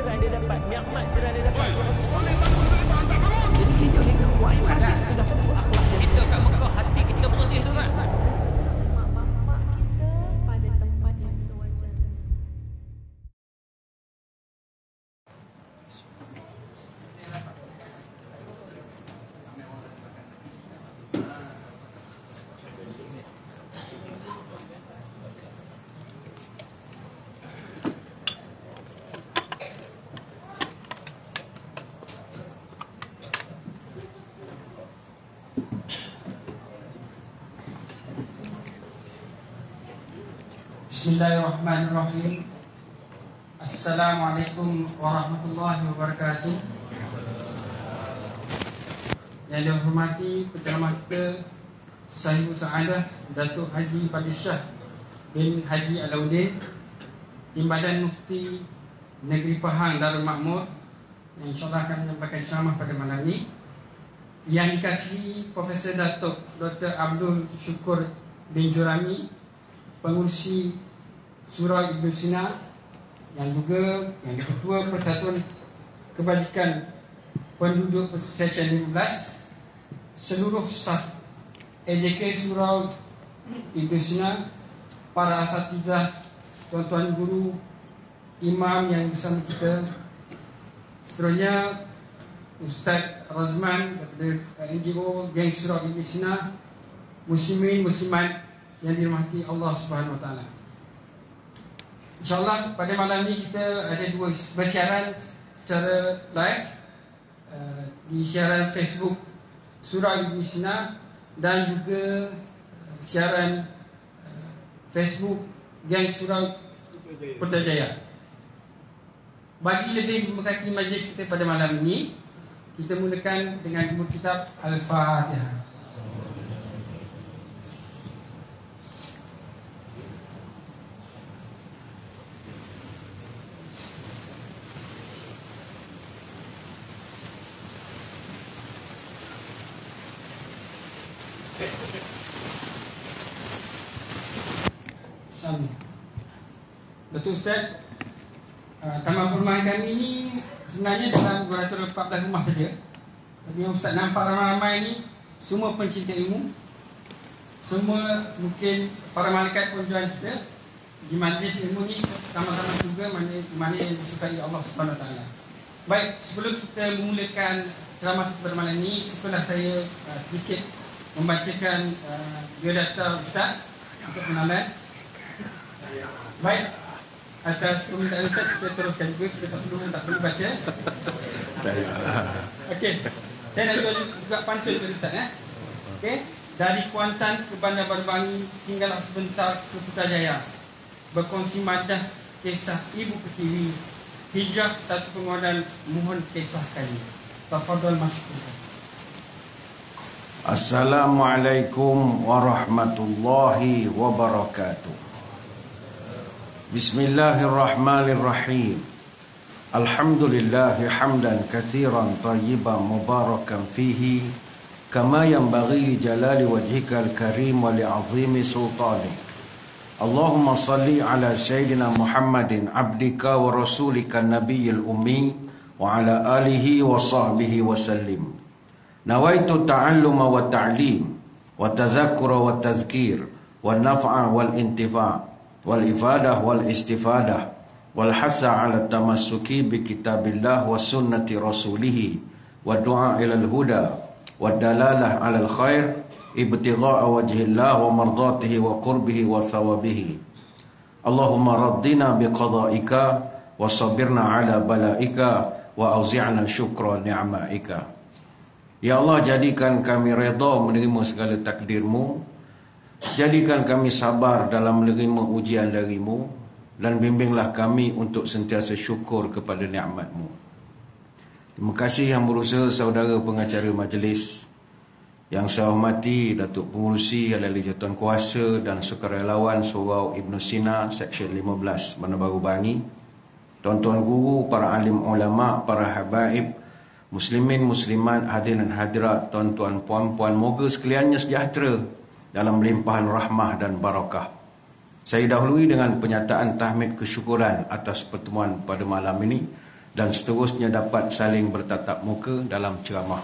jiran dia dapat, nikmat jiran dia dapat. Jadi kita kita buat ibadat. Sudah tentu akhlak dia. Kita kat Mekah hati kita bersih tu kan. Mak bapak kita pada tempat yang sewajarnya. Bismillahirrahmanirrahim. Assalamualaikum warahmatullahi wabarakatuh. Yang dihormati penceramah kita Sahibul Sa'adah Datuk Haji Padishah bin Haji Alauddin, Timbalan Mufti Negeri Pahang Darul Makmur, yang insyaAllah akan menyampaikan ceramah pada malam ini, yang dikasihi Profesor Datuk Dr. Abdul Syukur bin Jurami, pengurusi Surau Ibn Sina, yang juga yang Ketua Persatuan Kebajikan Penduduk Session 15, seluruh staf AJK Surau Ibn Sina, para asatizah, tuan-tuan guru, imam yang bersama kita, seterusnya Ustaz Razman daripada NGO Geng Surau Ibn Sina, muslimin muslimat yang dirahmati Allah Subhanahu Wa Taala. InsyaAllah pada malam ini kita ada dua bersiaran secara live di siaran Facebook Surau Ibn Sina dan juga siaran Facebook Geng Surau Putrajaya. Bagi lebih memberkati majlis kita pada malam ini, kita mulakan dengan buku kitab Al-Fatihah. Betul Ustaz. Taman perumahan kami ni sebenarnya dalam 214 rumah saja. Tapi yang Ustaz nampak ramai-ramai ni semua pencinta ilmu. Semua mungkin para malaikat pun join kita di majlis ilmu ni, sama-sama juga mana yang disukai Allah Subhanahu Wa Taala. Baik, sebelum kita memulakan ceramah kita pada malam ini, setelah saya sedikit membacakan biodata Ustaz untuk kenalan. Baik, atas permintaan Ustaz kita teruskan juga, kita tak perlu baca. Okey, saya nak juga pantun kepada Ustaz Okey, dari Kuantan ke Bandar Baru-Bangi, singgahlah sebentar ke Putrajaya, berkongsi madah kisah Ibu Pertiwi, hijrah satu penguadan, mohon kisah kami. Tafadhal masykur. Assalamualaikum warahmatullahi wabarakatuh. Bismillahirrahmanirrahim. Alhamdulillahi hamdan kathiran tayyiban mubarakan fihi kama yanbaghi li jalali wajhika al-karim wa li'azimi sultanik. Allahumma salli ala sayyidina Muhammadin abdika wa rasulika nabiyil ummi wa ala alihi wa sahbihi wa sallim. Nawaitu ta'alluma wa ta'lim wa tazakkura wa tazkir wa naf'a wal intifa' wal ifadah wal istifadah wal hasa ala tamassuki bi kitabillah wa sunnati rasulih wa du'a ila al huda wa dalalah ala al khair ibtigha'a wajhillah wa mardatihi wa qurbihi wa thawabihi. Allahumma raddina bi qada'ika wa sabirna ala bala'ika wa auzi'na syukra ni'ma'ika. Ya Allah, jadikan kami redha menerima segala takdirmu. Jadikan kami sabar dalam menerima ujian darimu, dan bimbinglah kami untuk sentiasa syukur kepada nikmat-Mu. Terima kasih Yang Berusaha, saudara pengacara majlis. Yang saya hormati Datuk Pengurusi Ahli Jawatan Kuasa dan Sukarelawan Surau Ibn Sina Seksyen 15 Bandar Baru Bangi, tuan-tuan guru, para alim ulama, para habaib, muslimin, muslimat, hadirin hadirat, tuan-tuan, puan-puan, moga sekaliannya sejahtera dalam limpahan rahmah dan barakah. Saya dahului dengan penyataan tahmid kesyukuran atas pertemuan pada malam ini, dan seterusnya dapat saling bertatap muka dalam ceramah.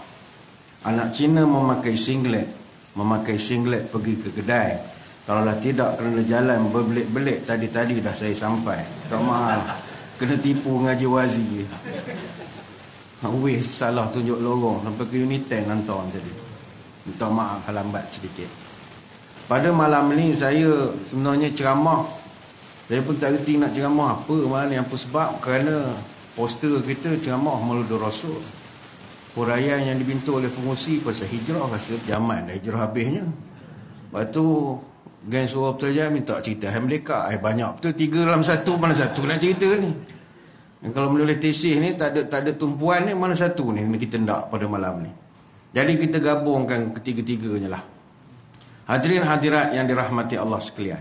Anak Cina memakai singlet pergi ke kedai. Kalaulah tidak kerana jalan berbelit-belit, tadi dah saya sampai. Tak mahal, kena tipu ngaji wazi. Weh, salah tunjuk lorong sampai ke Uniten hantar tadi. Minta maaf lambat sedikit. Pada malam ni saya sebenarnya ceramah. Saya pun tak reti nak ceramah apa malam ni. Apa sebab? Kerana poster kita ceramah Mauludur Rasul. Huraian yang dibintu oleh pengurusi pasal hijrah, rasa zaman dah hijrah habisnya. Lepas tu geng Surau Putrajaya minta cerita Hai Merdeka. Banyak betul, 3 dalam 1, mana satu nak cerita ni? Dan kalau menulis tesis ni tak ada tumpuan ni, mana satu ni kita nak pada malam ni. Jadi kita gabungkan ketiga-tiganya lah. Hadirin hadirat yang dirahmati Allah sekalian,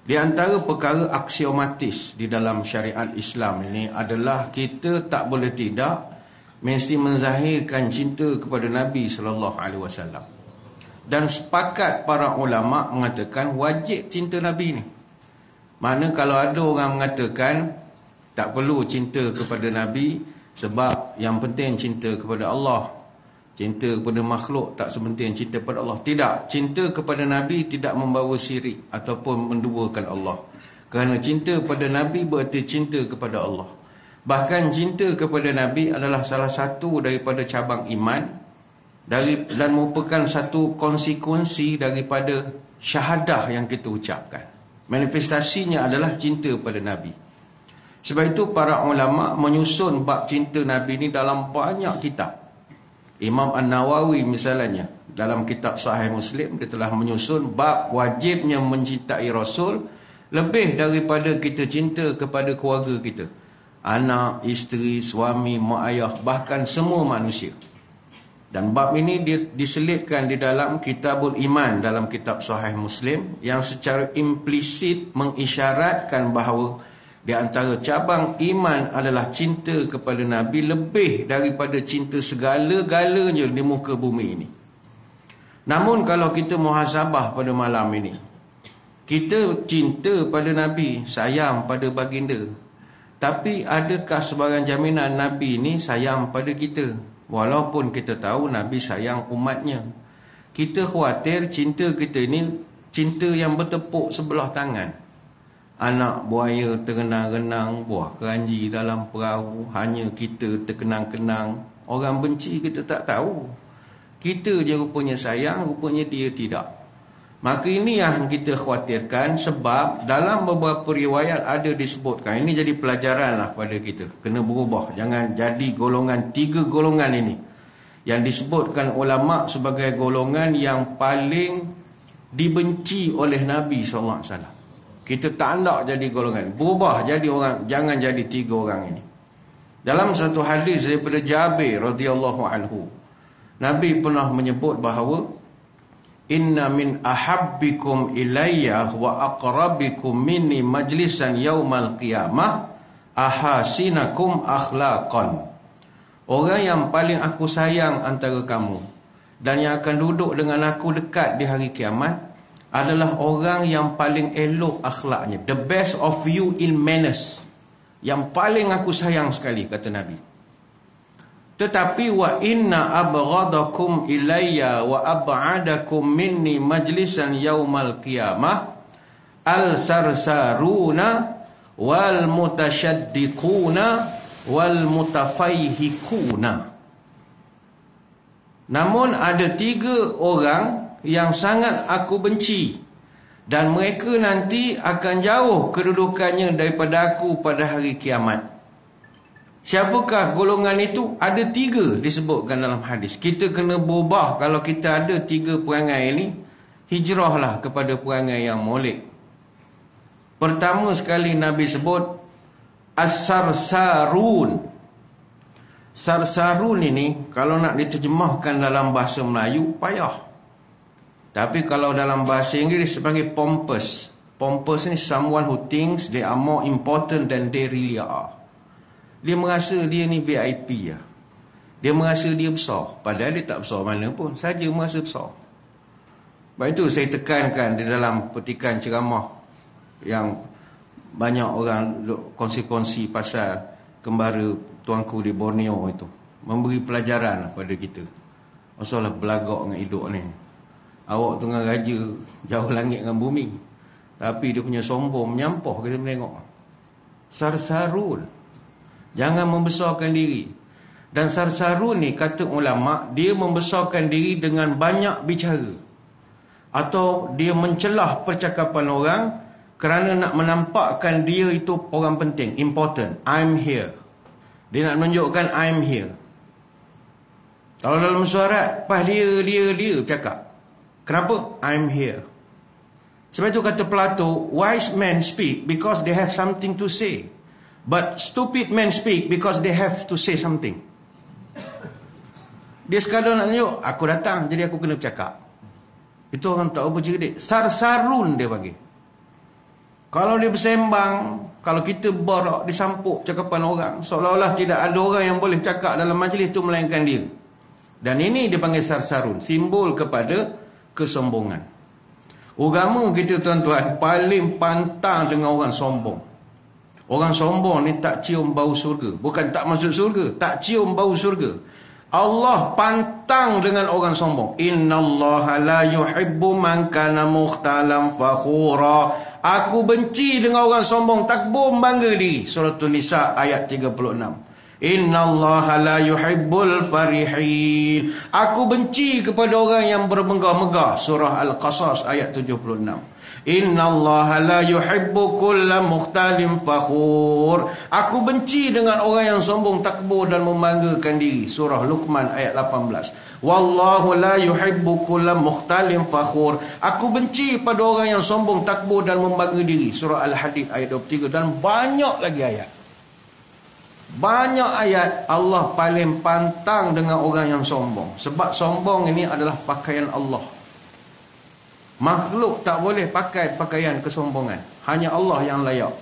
di antara perkara aksiomatis di dalam syariat Islam ini adalah kita tak boleh tidak mesti menzahirkan cinta kepada Nabi SAW. Dan sepakat para ulama mengatakan wajib cinta Nabi ni. Mana kalau ada orang mengatakan tak perlu cinta kepada Nabi sebab yang penting cinta kepada Allah, cinta kepada makhluk tak sepenting cinta kepada Allah. Tidak, cinta kepada Nabi tidak membawa syirik ataupun menduakan Allah. Kerana cinta kepada Nabi berarti cinta kepada Allah. Bahkan cinta kepada Nabi adalah salah satu daripada cabang iman dan merupakan satu konsekuensi daripada syahadah yang kita ucapkan. Manifestasinya adalah cinta pada Nabi. Sebab itu para ulama menyusun bab cinta Nabi ni dalam banyak kitab. Imam An-Nawawi misalnya dalam kitab Sahih Muslim, dia telah menyusun bab wajibnya mencintai Rasul lebih daripada kita cinta kepada keluarga kita, anak, isteri, suami, mak ayah, bahkan semua manusia. Dan bab ini dia diselipkan di dalam Kitabul Iman dalam kitab Sahih Muslim, yang secara implisit mengisyaratkan bahawa di antara cabang iman adalah cinta kepada Nabi lebih daripada cinta segala-galanya di muka bumi ini. Namun kalau kita muhasabah pada malam ini, kita cinta pada Nabi, sayang pada baginda, tapi adakah sebarang jaminan Nabi ini sayang pada kita? Walaupun kita tahu Nabi sayang umatnya, kita khawatir cinta kita ini cinta yang bertepuk sebelah tangan. Anak buaya terkenang-kenang, buah keranji dalam perahu, hanya kita terkenang-kenang. Orang benci kita tak tahu. Kita je rupanya sayang, rupanya dia tidak. Maka ini yang kita khawatirkan, sebab dalam beberapa riwayat ada disebutkan, ini jadi pelajaran lah pada kita, kena berubah. Jangan jadi golongan 3 golongan ini yang disebutkan ulama sebagai golongan yang paling dibenci oleh Nabi SAW. Kita tak nak jadi golongan, berubah jadi orang, jangan jadi 3 orang ini. Dalam satu hadis daripada Jabir radhiyallahu anhu, Nabi pernah menyebut bahawa inna min ahabbikum ilayya wa aqrabikum minni majlisan yaumal qiyamah ahasinakum akhlaqan. Orang yang paling aku sayang antara kamu dan yang akan duduk dengan aku dekat di hari kiamat adalah orang yang paling elok akhlaknya. The best of you in manners. Yang paling aku sayang sekali, kata Nabi. Tetapi wa inna abghadakum ilayya wa ab'adakum minni majlisan yaumal qiyamah al-sarsaruna wal mutasyaddiquna wal mutafayhikuna. Namun ada 3 orang yang sangat aku benci, dan mereka nanti akan jauh kedudukannya daripada aku pada hari kiamat. Siapakah golongan itu? Ada 3 disebutkan dalam hadis. Kita kena berubah. Kalau kita ada 3 perangai ini, hijrahlah kepada perangai yang molek. Pertama sekali Nabi sebut as-sarsarun. Sarsarun ini kalau nak diterjemahkan dalam bahasa Melayu payah. Tapi kalau dalam bahasa Inggeris sebagai pompous. Pompous ni someone who thinks they are more important than they really are. Dia merasa dia ni VIP lah. Dia merasa dia besar, padahal dia tak besar mana pun, saja merasa besar. Sebab itu saya tekankan di dalam petikan ceramah yang banyak orang kongsi-kongsi pasal kembara tuanku di Borneo itu, memberi pelajaran pada kita. Masalah belagak dengan hidup ni. Awak tengah raja jauh langit dengan bumi, tapi dia punya sombong menyampah kita menengok. Sarsarun. Jangan membesarkan diri. Dan sarsarun ni kata ulama, dia membesarkan diri dengan banyak bicara, atau dia mencelah percakapan orang kerana nak menampakkan dia itu orang penting, important. I'm here. Dia nak menunjukkan I'm here. Kalau dalam surat, pas dia cakap. Kenapa? I'm here. Sebab itu kata Plato, wise men speak because they have something to say. But stupid men speak because they have to say something. Dia sekadar nak tunjuk, aku datang, jadi aku kena bercakap. Itu orang tak apa cerdik. Sarsarun dia panggil. Kalau dia bersembang, kalau kita borak, disampuk cakapan orang, seolah-olah tidak ada orang yang boleh cakap dalam majlis itu melainkan dia. Dan ini dia panggil sarsarun, simbol kepada kesombongan. Agama kita tuan-tuan paling pantang dengan orang sombong. Orang sombong ni tak cium bau surga. Bukan tak masuk surga, tak cium bau surga. Allah pantang dengan orang sombong. Innallaha la yuhibbu man kana mukhtalan fakhura. Aku benci dengan orang sombong, takbur bangga diri. Surah An-Nisa ayat 36. Innallaha la yuhibbul farihin. Aku benci kepada orang yang bermegah-megah. Surah Al-Qasas ayat 76. Innallaha la yuhibbu kulla mukhtalin fakhur. Aku benci dengan orang yang sombong, takbur dan membanggakan diri. Surah Luqman ayat 18. Wallahu la yuhibbu kulla mukhtalin fakhur. Aku benci pada orang yang sombong, takbur dan membangga diri. Surah Al-Hadid ayat 23. Dan banyak lagi ayat. Banyak ayat Allah paling pantang dengan orang yang sombong. Sebab sombong ini adalah pakaian Allah. Makhluk tak boleh pakai pakaian kesombongan. Hanya Allah yang layak.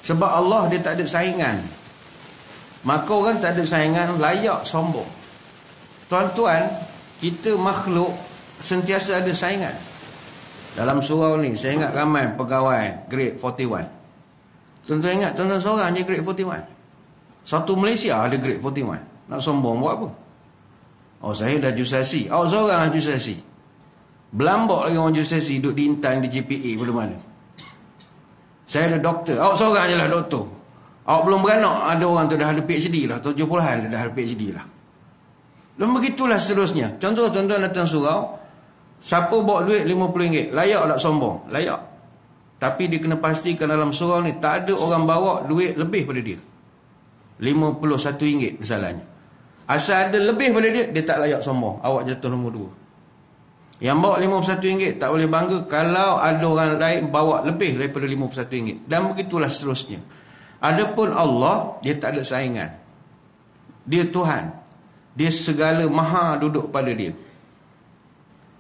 Sebab Allah dia tak ada saingan. Maka orang tak ada saingan, layak sombong. Tuan-tuan, kita makhluk sentiasa ada saingan. Dalam surau ni, saya ingat ramai pegawai grade 41. Tuan-tuan ingat, tuan-tuan seorang je grade 41. Satu Malaysia ada grade 41. Nak sombong buat apa? Oh, saya dah jusasi. Oh, seorang dah jusasi. Belambak lagi orang jusasi, duduk diintan di JPA pada mana. Saya ada doktor. Oh, seorang je lah doktor. Oh, belum beranak, ada orang tu dah ada PhD lah. 70-an dah ada PhD lah. Dan begitulah seterusnya. Contoh, tuan-tuan datang surau, siapa bawa duit RM50, layak tak sombong? Layak. Tapi dia kena pastikan dalam surau ni tak ada orang bawa duit lebih pada dia. RM51 misalnya. Asal ada lebih pada dia, dia tak layak sombong. Awak jatuh nombor 2. Yang bawa RM51 tak boleh bangga kalau ada orang lain bawa lebih daripada RM51. Dan begitulah seterusnya. Adapun Allah, dia tak ada saingan. Dia Tuhan. Dia segala maha duduk pada dia.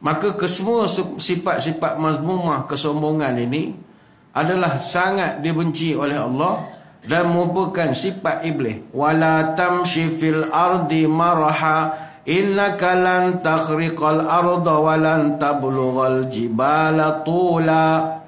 Maka kesemua sifat-sifat mazmumah kesombongan ini adalah sangat dibenci oleh Allah dan merupakan sifat iblis. Wala tamshi fil ardi maraha innaka lan takhriqal arda wa lan tablughal jibala tula.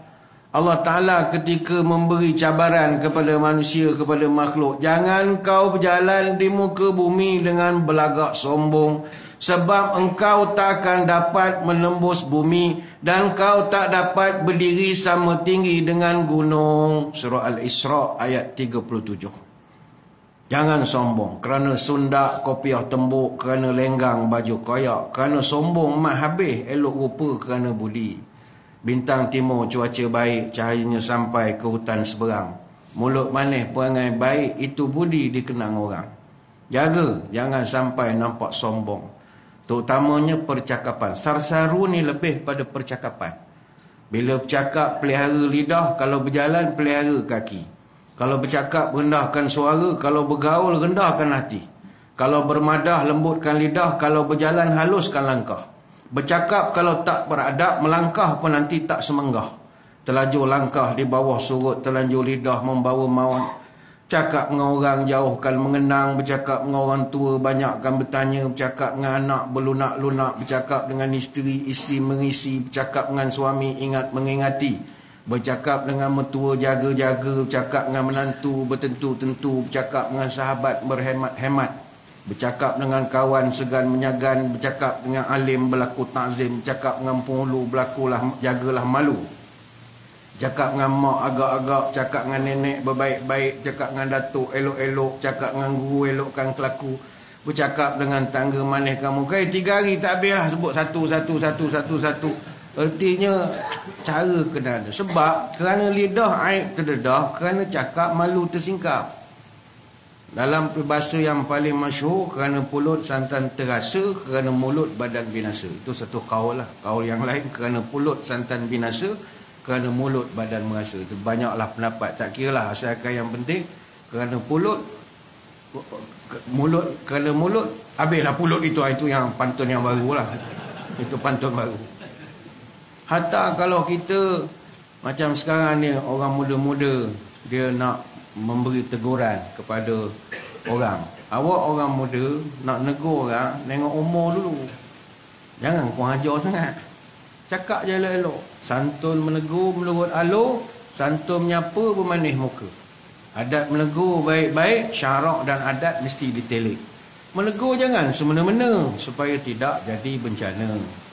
Allah Ta'ala ketika memberi cabaran kepada manusia, kepada makhluk, jangan kau berjalan di muka bumi dengan belagak sombong, sebab engkau takkan dapat menembus bumi dan kau tak dapat berdiri sama tinggi dengan gunung. Surah Al-Isra ayat 37. Jangan sombong kerana sundak kopiah tembuk, kerana lenggang baju koyak, kerana sombong mat habis elok rupa, kerana budi. Bintang timur cuaca baik, cahayanya sampai ke hutan seberang. Mulut manis perangai baik, itu budi dikenang orang. Jaga jangan sampai nampak sombong. Terutamanya percakapan. Sarsaru ni lebih pada percakapan. Bila bercakap, pelihara lidah. Kalau berjalan, pelihara kaki. Kalau bercakap, rendahkan suara. Kalau bergaul, rendahkan hati. Kalau bermadah, lembutkan lidah. Kalau berjalan, haluskan langkah. Bercakap kalau tak beradab, melangkah pun nanti tak semenggah. Terlajur langkah di bawah surut, terlanjur lidah membawa maut. Cakap dengan orang jauhkan mengenang, bercakap dengan orang tua banyakkan bertanya, bercakap dengan anak berlunak-lunak, bercakap dengan isteri, isteri mengisi, bercakap dengan suami ingat mengingati. bercakap dengan mertua jaga-jaga, bercakap dengan menantu bertentu-tentu, bercakap dengan sahabat berhemat-hemat, bercakap dengan kawan segan menyagan, bercakap dengan alim berlaku takzim, bercakap dengan penghulu berlakulah jagalah malu, cakap dengan mak agak-agak, cakap dengan nenek berbaik-baik, cakap dengan datuk elok-elok, cakap dengan guru elokkan kelaku, bercakap dengan tangga maniskan muka. 3 hari tak habis lah sebut satu. Artinya cara kena ada. Sebab kerana lidah aib terdedah, kerana cakap malu tersingkap. Dalam peribahasa yang paling masyhur, kerana pulut santan terasa, kerana mulut badan binasa. Itu satu kaul lah. Kaul yang lain, kerana pulut santan binasa, kerana mulut badan merasa. Itu banyaklah pendapat. Tak kira lah, asalkan yang penting kerana kerana mulut habislah pulut itu. Itu yang pantun yang baru lah. Itu pantun baru. Hatta kalau kita macam sekarang ni, orang muda-muda dia nak memberi teguran kepada orang. Awak orang muda nak negur orang, tengok umur dulu. Jangan kurang ajar sangat. Cakap je elok-elok. Santun menegur menurut alur, santun menyapa bermanis muka. Adat menegur baik-baik, syarak dan adat mesti ditelik. Menegur jangan semena-mena supaya tidak jadi bencana.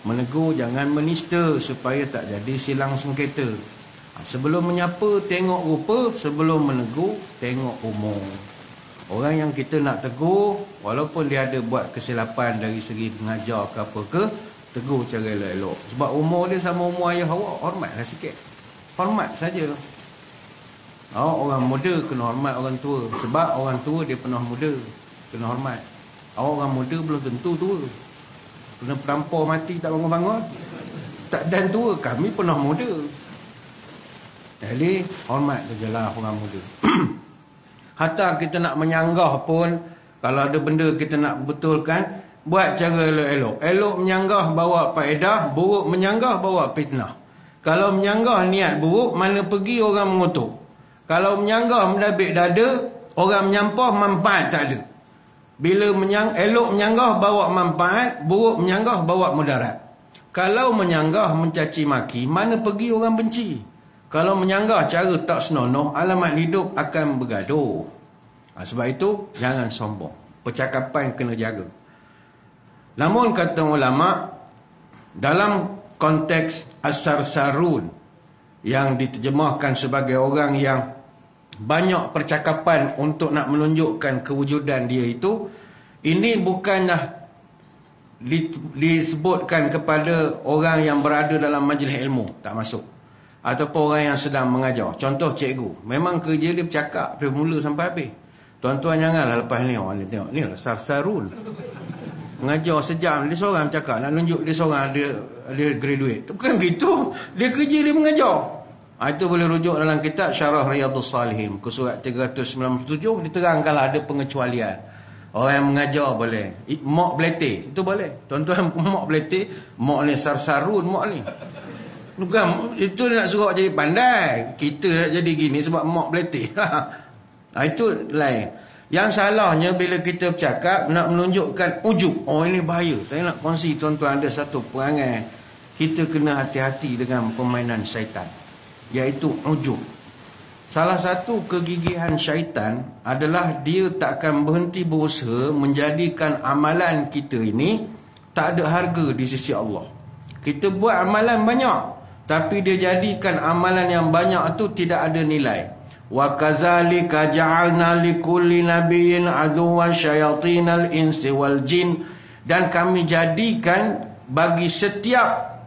Menegur jangan menista supaya tak jadi silang sengketa. Sebelum menyapa tengok rupa, sebelum menegur tengok umur. Orang yang kita nak tegur, walaupun dia ada buat kesilapan dari segi pengajar ke apa ke, tegur cara elok-elok. Sebab umur dia sama umur ayah awak, hormatlah sikit. Hormat saja. Orang muda kena hormat orang tua. Sebab orang tua dia pernah muda, kena hormat. Orang muda belum tentu tua. Kena perampau mati tak bangun-bangun, tak dan tua. Kami pernah muda. Jadi hormat sajalah orang muda. Hatta kita nak menyanggah pun, kalau ada benda kita nak betulkan, buat cara elok-elok. Elok menyanggah bawa faedah, buruk menyanggah bawa fitnah. Kalau menyanggah niat buruk, mana pergi orang mengutuk. Kalau menyanggah mendabik dada, orang menyampah manfaat tak ada. Bila elok menyanggah bawa manfaat, buruk menyanggah bawa mudarat. Kalau menyanggah mencaci maki, mana pergi orang benci. Kalau menyanggah cara tak senonoh, alamat hidup akan bergaduh. Sebab itu jangan sombong. Percakapan kena jaga. Namun kata ulama, dalam konteks as-sarsarun yang diterjemahkan sebagai orang yang banyak percakapan untuk nak menunjukkan kewujudan dia itu, ini bukanlah disebutkan kepada orang yang berada dalam majlis ilmu, tak masuk, ataupun orang yang sedang mengajar. Contoh cikgu, memang kerja dia bercakap dari mula sampai habis. Tuan-tuan janganlah lepas ni orang ni tengok, ni lah sarsarun, mengajar sejam dia seorang bercakap, nak tunjuk dia seorang dia graduate. Bukan gitu, dia kerja dia mengajar. Itu boleh rujuk dalam kitab Syarah Riyadhus Salihin, ke surat 397, diterangkanlah ada pengecualian. Orang yang mengajar boleh. Mak belete, itu boleh. Tuan-tuan mak belete, mak ni sarsarun, mak ni. Bukan, itu dia nak suruh jadi pandai. Kita nak jadi gini sebab mak belete. Itu lain. Yang salahnya bila kita bercakap nak menunjukkan ujub. Ini bahaya. Saya nak kongsi tuan-tuan, ada satu perangai kita kena hati-hati dengan permainan syaitan, iaitu ujub. Salah satu kegigihan syaitan adalah dia tak akan berhenti berusaha menjadikan amalan kita ini tak ada harga di sisi Allah. Kita buat amalan banyak, tapi dia jadikan amalan yang banyak itu tidak ada nilai. Wa kadzalika ja'alna likulli nabiyyin aduwwan syayatinal insi wal jin, dan kami jadikan bagi setiap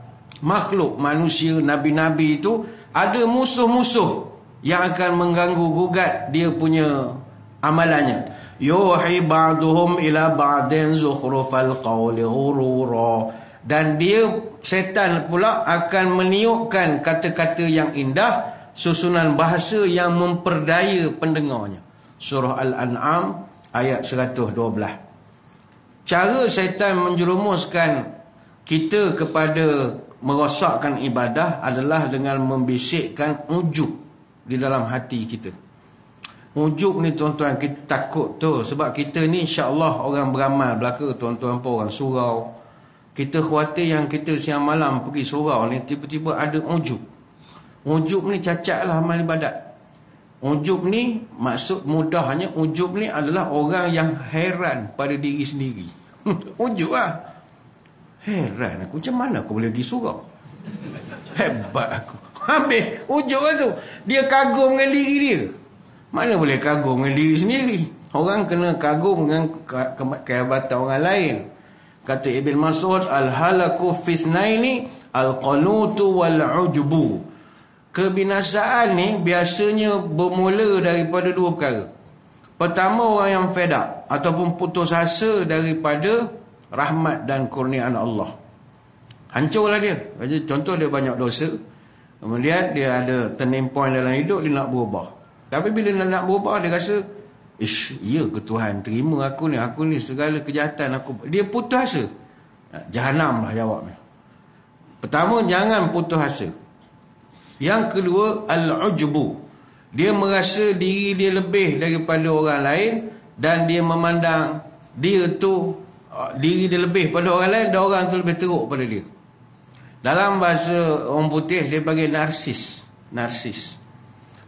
makhluk manusia, nabi-nabi itu ada musuh-musuh yang akan mengganggu gugat dia punya amalannya. Yuhi ba'duhum ila ba'din zukhrufal qawli ghurura, dan dia setan pula akan meniupkan kata-kata yang indah, susunan bahasa yang memperdaya pendengarnya. Surah Al-An'am ayat 112. Cara syaitan menjerumuskan kita kepada merosakkan ibadah adalah dengan membisikkan ujub di dalam hati kita. Ujub ni tuan-tuan, kita takut tu. Sebab kita ni insya-Allah orang beramal belaka, tuan-tuan pun orang surau. Kita khawatir yang kita siang malam pergi surau ni tiba-tiba ada ujub. Ujub ni cacat lah amal ibadat. Ujub ni, maksud mudahnya, ujub ni adalah orang yang heran pada diri sendiri. Ujub lah. Heran aku, macam mana aku boleh pergi surau? Hebat aku. Habis, ujub lah tu. Dia kagum dengan diri dia. Mana boleh kagum dengan diri sendiri? Orang kena kagum dengan kehebatan orang lain. Kata Ibn Mas'ud, al-halaku fisnaini al-qanutu wal-ujubu. Kebinasaan ni biasanya bermula daripada dua perkara. Pertama, orang yang fed up ataupun putus asa daripada rahmat dan kurniaan Allah. Hancurlah dia. Contoh, dia banyak dosa. Kemudian dia ada turning point dalam hidup, dia nak berubah. Tapi bila dia nak berubah, dia rasa, ya ke Tuhan, terima aku ni segala kejahatan aku. Dia putus asa. Jahanam lah jawabnya. Pertama, jangan putus asa. Yang kedua, al-ujbu. Dia merasa diri dia lebih daripada orang lain, dan dia memandang dia tu, diri dia lebih pada orang lain, dan orang tu lebih teruk pada dia. Dalam bahasa orang putih, dia panggil narsis.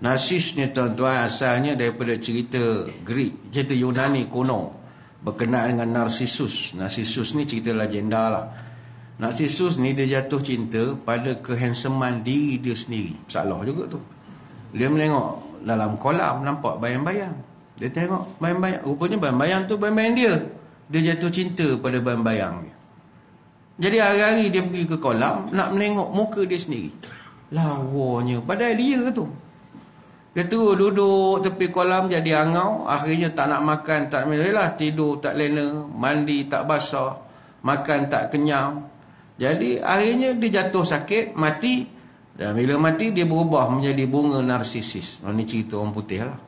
Narsis ni tuan-tuan asalnya daripada cerita Greek, cerita Yunani kuno, berkenaan dengan Narcissus. Narcissus ni cerita legenda lah. Narcissus ni dia jatuh cinta pada kehandsoman diri dia sendiri. Salah juga tu. Dia menengok dalam kolam, nampak bayang-bayang. Dia tengok bayang-bayang, rupanya bayang-bayang tu bayang-bayang dia. Dia jatuh cinta pada bayang-bayang dia. Jadi hari-hari dia pergi ke kolam nak menengok muka dia sendiri. Lawanya, padahal dia tu. Dia terus duduk tepi kolam jadi angau. Akhirnya tak nak makan, tak minum, tidur tak lena, mandi tak basah, makan tak kenyang. Jadi akhirnya dia jatuh sakit, mati. Dan bila mati, dia berubah menjadi bunga narsisis. Ini cerita orang putih lah.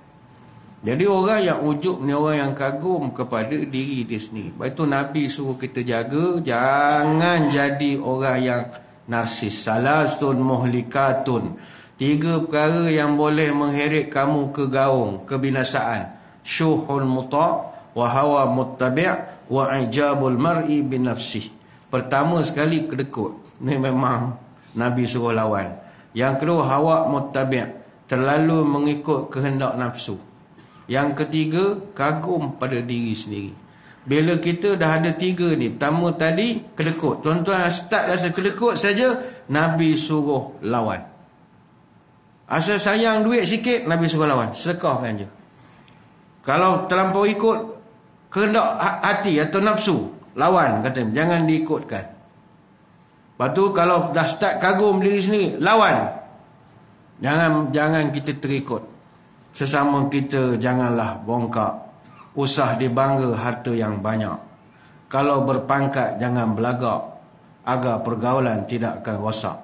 Jadi orang yang ujub ni orang yang kagum kepada diri dia sendiri. Sebab itu Nabi suruh kita jaga, jangan jadi orang yang narsis. Salasun muhlikatun. 3 perkara yang boleh mengheret kamu ke gaung kebinasaan. Syuhul muta' wa hawa muttabi' wa ijabul mar'i binafsih. Pertama sekali, kedekut. Ni memang Nabi suruh lawan. Yang kedua, hawa muttabi', terlalu mengikut kehendak nafsu. Yang ketiga, kagum pada diri sendiri. Bila kita dah ada 3 ni, pertama tadi kedekut. Tuan-tuan start rasa kedekut saja, Nabi suruh lawan. Asal sayang duit sikit, Nabi suruh lawan. Sedekahkan je. Kalau terlampau ikut kehendak hati atau nafsu, lawan, kata, jangan diikutkan. Lepas tu kalau dah start kagum diri sendiri, lawan. Jangan kita terikut. Sesama kita janganlah bongkak. Usah dibangga harta yang banyak. Kalau berpangkat jangan belagak, agar pergaulan tidak akan rosak.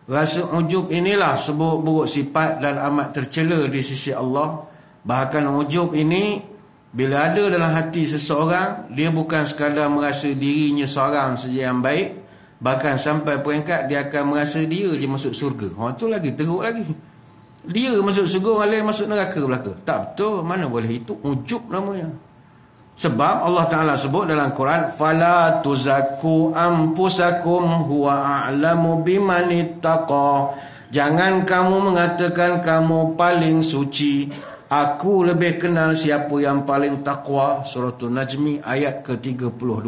Rasa ujub inilah seburuk-buruk sifat dan amat tercela di sisi Allah. Bahkan ujub ini bila ada dalam hati seseorang, dia bukan sekadar merasa dirinya seorang saja yang baik, bahkan sampai peringkat dia akan merasa dia je masuk surga. Itu lagi teruk lagi. Dia masuk surga, orang lain masuk neraka belaka. Tak betul, mana boleh, itu ujub namanya. Sebab Allah Ta'ala sebut dalam Quran, fala tuzakku anfusakum huwa a'lamu bimanittaqa. Jangan kamu mengatakan kamu paling suci, aku lebih kenal siapa yang paling takwa. Suratul Najmi ayat ke-32.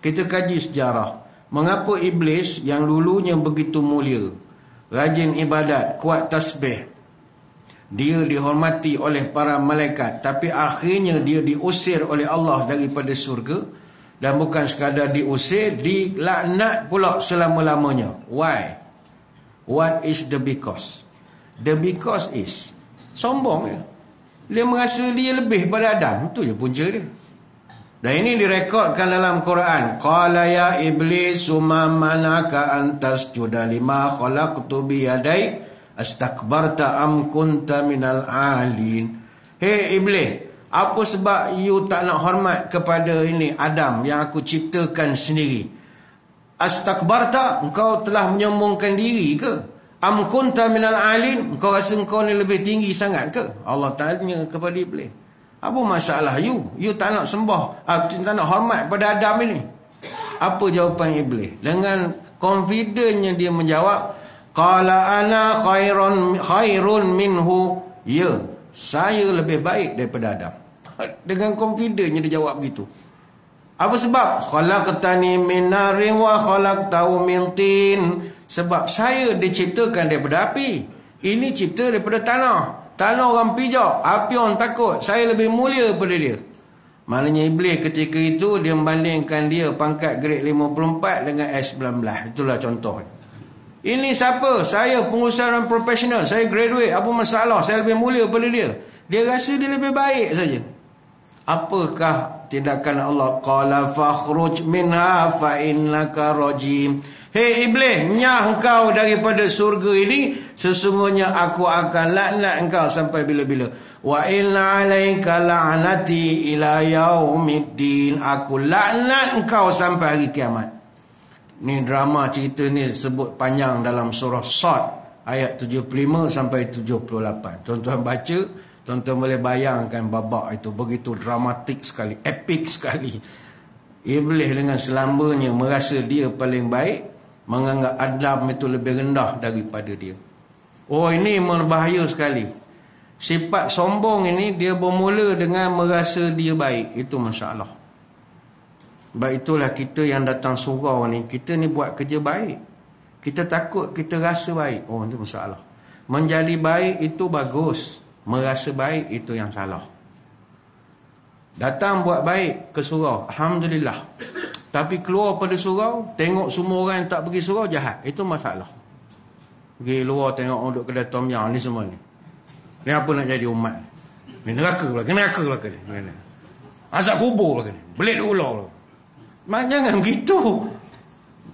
Kita kaji sejarah. Mengapa iblis yang dulunya begitu mulia, rajin ibadat, kuat tasbih, dia dihormati oleh para malaikat, tapi akhirnya dia diusir oleh Allah daripada surga. Dan bukan sekadar diusir, dilaknat pula selama-lamanya. Why? What is the because? The because is sombong ya. Dia merasa dia lebih pada Adam. Itu je punca dia. Dan ini direkodkan dalam Quran. Qala ya iblis ma manaka an tasjuda lima khalaqtu bi yadai astakbarta am kunta minal alin. Hei iblis, apa sebab you tak nak hormat kepada ini Adam yang aku ciptakan sendiri? Astakbarta, engkau telah menyombongkan diri ke? Am kunta minal alin, engkau rasa engkau ni lebih tinggi sangat ke? Allah tanya kepada iblis. Apa masalah you? You tak nak sembah, tak nak hormat pada Adam ini. Apa jawapan iblis? Dengan confidentnya dia menjawab, Qala ana khairun minhu. Ya, saya lebih baik daripada Adam. Dengan confidentnya dia jawab begitu. Apa sebab? Khalaqtani min narin wa khalaqtahu min tin. Sebab saya diciptakan daripada api. Ini cipta daripada tanah. Tanah orang pijak, api orang takut. Saya lebih mulia daripada dia. Maknanya Iblis ketika itu dia membandingkan dia pangkat grade 54 dengan S19. Itulah contoh. Ini siapa? Saya pengusaha dan profesional. Saya graduate. Apa masalah? Saya lebih mulia daripada dia. Dia rasa dia lebih baik saja. Apakah tindakan Allah? Qala fakhruj minha fa innaka rajim. Hei Iblis, nyah engkau daripada surga ini, sesungguhnya aku akan laknat engkau sampai bila-bila. Wa inna alaika la'nati ila yaumiddin. Aku laknat engkau sampai hari kiamat. Ni drama cerita ni sebut panjang dalam surah Sad ayat 75 sampai 78. Tuan-tuan baca, tuan-tuan boleh bayangkan babak itu begitu dramatik sekali, epik sekali. Iblis dengan selamanya merasa dia paling baik, menganggap Adam itu lebih rendah daripada dia. Oh, ini berbahaya sekali. Sifat sombong ini dia bermula dengan merasa dia baik. Itu masalah. Sebab itulah kita yang datang surau ni, kita ni buat kerja baik. Kita takut kita rasa baik. Oh, itu masalah. Menjadi baik itu bagus. Merasa baik itu yang salah. Datang buat baik ke surau, alhamdulillah. Tapi keluar pada surau, tengok semua orang yang tak pergi surau jahat. Itu masalah. Pergi luar tengok duduk kedai Tom Yam ni semua ni. Ni apa nak jadi umat? Ni neraka pula, neraka pula ke ni. Azab kubur pula ke ni. Belit ular pula. Jangan begitu.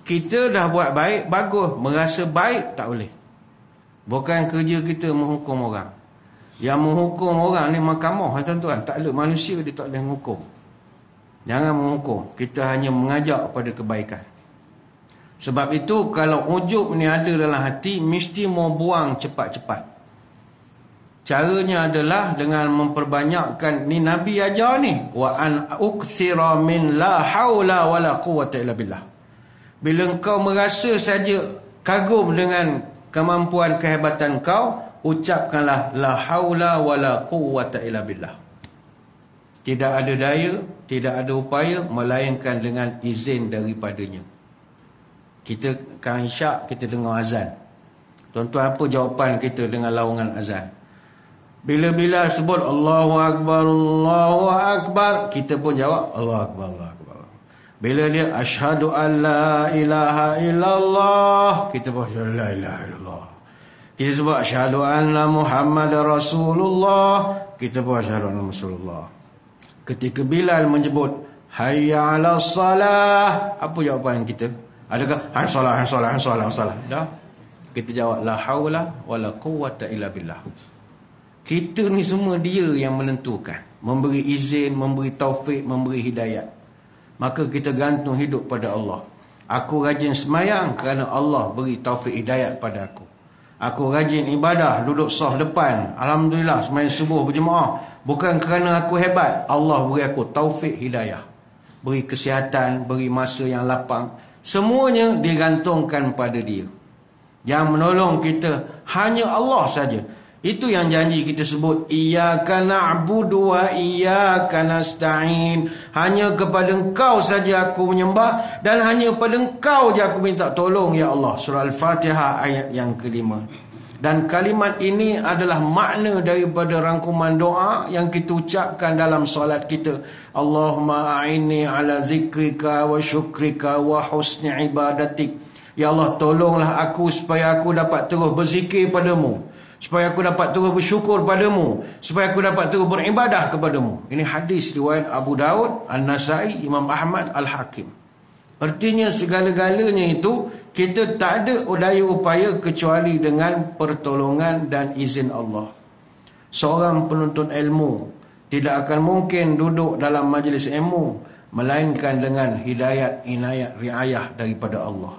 Kita dah buat baik, bagus. Merasa baik tak boleh. Bukan kerja kita menghukum orang. Yang menghukum orang ni mahkamah, tuan-tuan. Tak ada manusia dia tak boleh menghukum. Jangan menghukum. Kita hanya mengajak pada kebaikan. Sebab itu kalau ujub ni ada dalam hati, mesti mau buang cepat-cepat. Caranya adalah dengan memperbanyakkan, ni Nabi ajar ni, wa an ukthira min la haula wala quwwata illa billah. Bila engkau merasa saja kagum dengan kemampuan kehebatan kau, ucapkanlah la haula wala quwwata illa billah. Tidak ada daya, tidak ada upaya melainkan dengan izin daripadanya. Kita kan isyak, kita dengar azan. Tuan-tuan, apa jawapan kita dengan laungan azan? Bila-bila sebut Allahu Akbar, Allahu Akbar, kita pun jawab Allahu Akbar, Allahu Akbar. Bila dia asyhadu an la ilaha illallah, kita pun asyhadu la ilaha illallah. Kita sebut asyhadu anna Muhammadar Rasulullah, kita pun asyhadu anna Rasulullah. Ketika Bilal menyebut hayya 'alas salah, apa jawapan kita? Adakah hayya salah, hayya salah, hayya salah, hayya salah? Dah. Kita jawab la haula wala quwwata illa billah. Kita ni semua dia yang menentukan, memberi izin, memberi taufik, memberi hidayat. Maka kita gantung hidup pada Allah. Aku rajin semayang kerana Allah beri taufik hidayat pada aku. Aku rajin ibadah, duduk saf depan, alhamdulillah, semayang subuh berjemaah, bukan kerana aku hebat. Allah beri aku taufik hidayah, beri kesihatan, beri masa yang lapang. Semuanya digantungkan pada dia. Yang menolong kita hanya Allah saja. Itu yang janji kita sebut iyyaka na'budu wa iyyaka nasta'in. Hanya kepada Engkau saja aku menyembah dan hanya pada Engkau je aku minta tolong ya Allah. Surah Al-Fatihah ayat yang kelima. Dan kalimat ini adalah makna daripada rangkuman doa yang kita ucapkan dalam solat kita. Allahumma a'inni ala zikrika wa syukrika wa husni ibadatik. Ya Allah, tolonglah aku supaya aku dapat terus berzikir padamu, supaya aku dapat terus bersyukur padamu, supaya aku dapat terus beribadah kepadamu. Ini hadis riwayat Abu Daud, An-Nasai, Imam Ahmad, Al-Hakim. Artinya segala-galanya itu kita tak ada daya upaya kecuali dengan pertolongan dan izin Allah. Seorang penuntut ilmu tidak akan mungkin duduk dalam majlis ilmu melainkan dengan hidayat, inayat, riayah daripada Allah.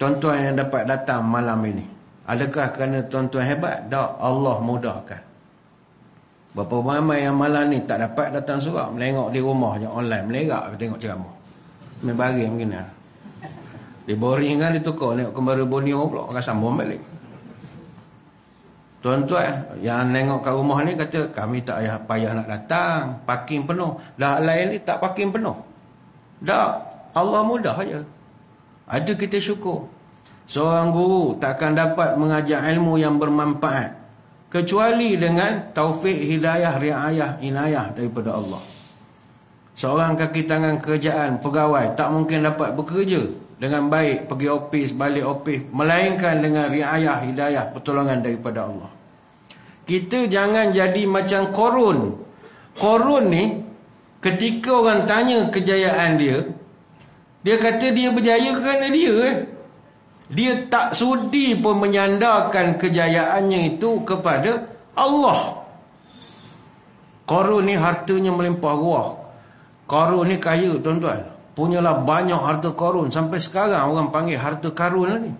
Tuan-tuan yang dapat datang malam ini, adakah kerana tuan-tuan hebat? Tak, Allah mudahkan. Berapa ramai yang malam ni tak dapat datang surau, melengok di rumah je online, melerak tengok ceramah. Membari mungkin. Dia boring kan, dia tukar tengok kembara Borneo pula, akan sambung balik. Tuan-tuan yang tengok kat rumah ni kata, kami tak payah nak datang, parking penuh. Dah lain ni tak parking penuh. Dah, Allah mudah aja. Ada kita syukur. Seorang guru takkan dapat mengajar ilmu yang bermanfaat kecuali dengan taufik, hidayah, riayah, inayah daripada Allah. Seorang kaki tangan kerjaan, pegawai tak mungkin dapat bekerja dengan baik, pergi ofis, balik ofis, melainkan dengan riayah, hidayah, pertolongan daripada Allah. Kita jangan jadi macam Qarun. Qarun ni, ketika orang tanya kejayaan dia, dia kata dia berjaya kerana dia. Dia tak sudi pun menyandarkan kejayaannya itu kepada Allah. Qarun ni hartanya melimpah ruah. Qarun ni kaya, tuan-tuan. Punyalah banyak harta Qarun. Sampai sekarang orang panggil harta karun lagi.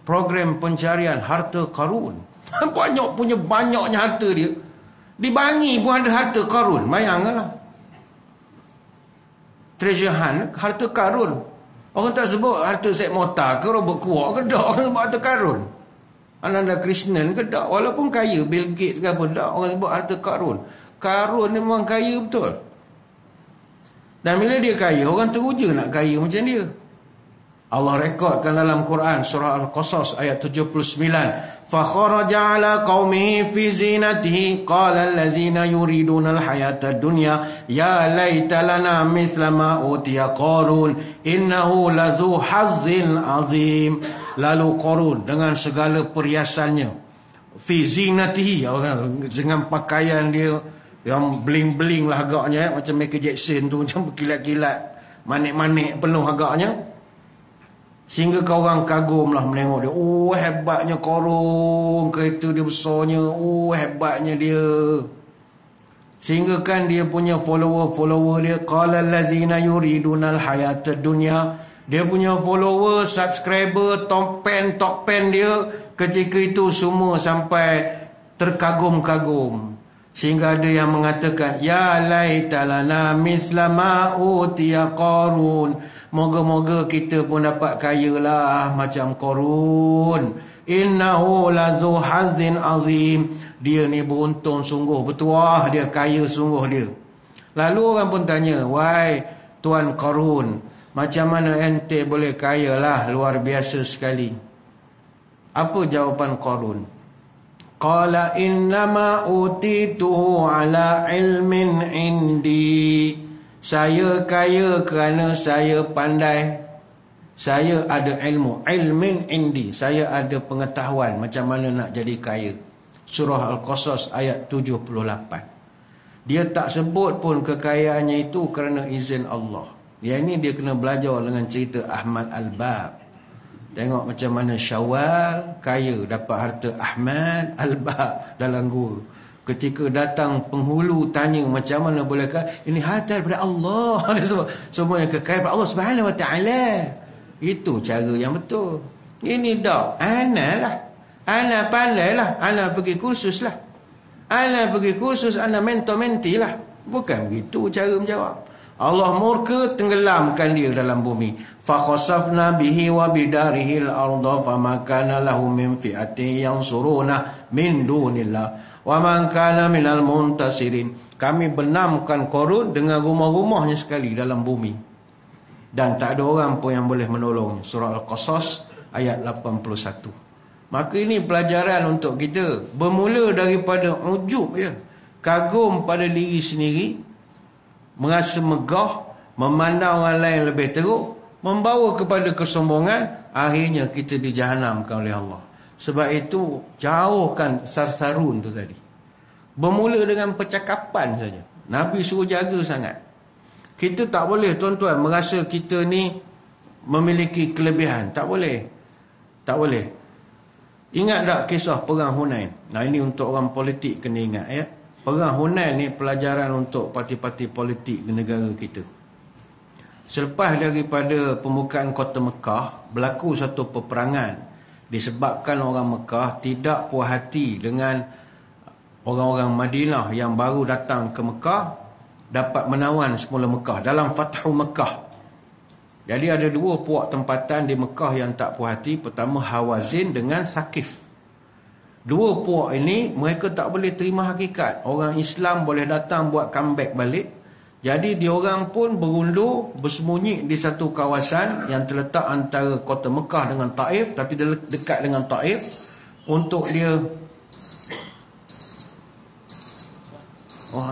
Program pencarian harta Qarun. Banyaknya harta dia. Di Bangi pun ada harta Qarun. Bayangkanlah. Treasure hunt, harta karun. Orang tak sebut harta Syed Mokhtar ke Robert Kuok ke tak. Orang sebut harta karun. Ananda Krishnan ke tak. Walaupun kaya Bill Gates ke apa tak. Orang sebut harta karun. Karun ni memang kaya betul. Dan bila dia kaya, orang teruja nak kaya macam dia. Allah rekodkan dalam Quran surah Al-Qasas ayat 79. فَخَرَجَ عَلَى قَوْمِهِ فِي زِينَتِهِ قَالَ الَّذِينَ يُرِيدُونَ الْحَيَاةَ الدُّنْيَا يَا لَيْتَ لَنَا مِثْلَ مَا أُوتِيَ قَارُونَ إِنَّهُ لَذُو حَظٍّ عَظِيمٍ. Lalu Qarun dengan segala perhiasannya, fi zinatihi, dengan pakaian dia yang bling-bling lah agaknya, macam Michael Jackson tu, macam berkilat-kilat, manik-manik penuh agaknya. Sehingga kau orang kagum lah menengok dia. Oh, hebatnya Qarun, kereta dia besarnya. Oh, hebatnya dia. Sehingga kan dia punya follower dia, qala allazina yuridunal hayatad dunya. Dia punya follower, subscriber, top pen dia ketika itu semua sampai terkagum-kagum. Sehingga ada yang mengatakan, ya laita lana mithla ma utiya Qarun. Moga-moga kita pun dapat kaya lah macam Qarun. Innahu lazu hazzin azim. Dia ni beruntung sungguh, bertuah dia, kaya sungguh dia. Lalu orang pun tanya, wahai Tuan Qarun, macam mana ente boleh kaya lah, luar biasa sekali. Apa jawapan Qarun? Qala innama utituhu ala ilmin indi. Saya kaya kerana saya pandai. Saya ada ilmu. Ilmin indi. Saya ada pengetahuan macam mana nak jadi kaya. Surah Al-Qasas ayat 78. Dia tak sebut pun kekayaannya itu kerana izin Allah. Yang ini dia kena belajar dengan cerita Ahmad Al-Bab. Tengok macam mana Syawal kaya dapat harta Ahmad Al-Bab dalam gua. Ketika datang penghulu tanya macam mana bolehkah, ini harta daripada Allah. Semuanya kekayaan daripada Allah Subhanahu Wa Taala. Itu cara yang betul. Ini dak, ana lah. Ana pandai lah. Ana pergi kursus lah. Ana pergi kursus, ana mentor-menti lah. Bukan begitu cara menjawab. Allah murka, tenggelamkan dia dalam bumi. Fakhasafna bihi wa bidarihi al-ardha fama kana lahu min fi'atin yansuruna min dunillah wa man kana minal muntasirin. Kami benamkan Qarun dengan rumah-rumahnya sekali dalam bumi. Dan tak ada orang pun yang boleh menolongnya. Surah Al-Qasas ayat 81. Maka ini pelajaran untuk kita. Bermula daripada ujub ya. Kagum pada diri sendiri, merasa megah, memandang orang lain lebih teruk, membawa kepada kesombongan, akhirnya kita dijahanamkan oleh Allah. Sebab itu jauhkan sarsarun tu tadi. Bermula dengan percakapan saja. Nabi suruh jaga sangat. Kita tak boleh tuan-tuan merasa kita ni memiliki kelebihan. Tak boleh. Tak boleh. Ingat tak kisah perang Hunain? Nah, ini untuk orang politik kena ingat ya. Perang Hunain ni pelajaran untuk parti-parti politik di negara kita. Selepas daripada pembukaan kota Mekah, berlaku satu peperangan disebabkan orang Mekah tidak puas hati dengan orang-orang Madinah yang baru datang ke Mekah dapat menawan semula Mekah dalam Fathu Mekah. Jadi ada dua puak tempatan di Mekah yang tak puas hati. Pertama Hawazin dengan Sakif. Dua puak ini mereka tak boleh terima hakikat orang Islam boleh datang buat comeback balik. Jadi diorang pun berundur, bersembunyi di satu kawasan yang terletak antara kota Mekah dengan Taif, tapi dekat dengan Taif, untuk dia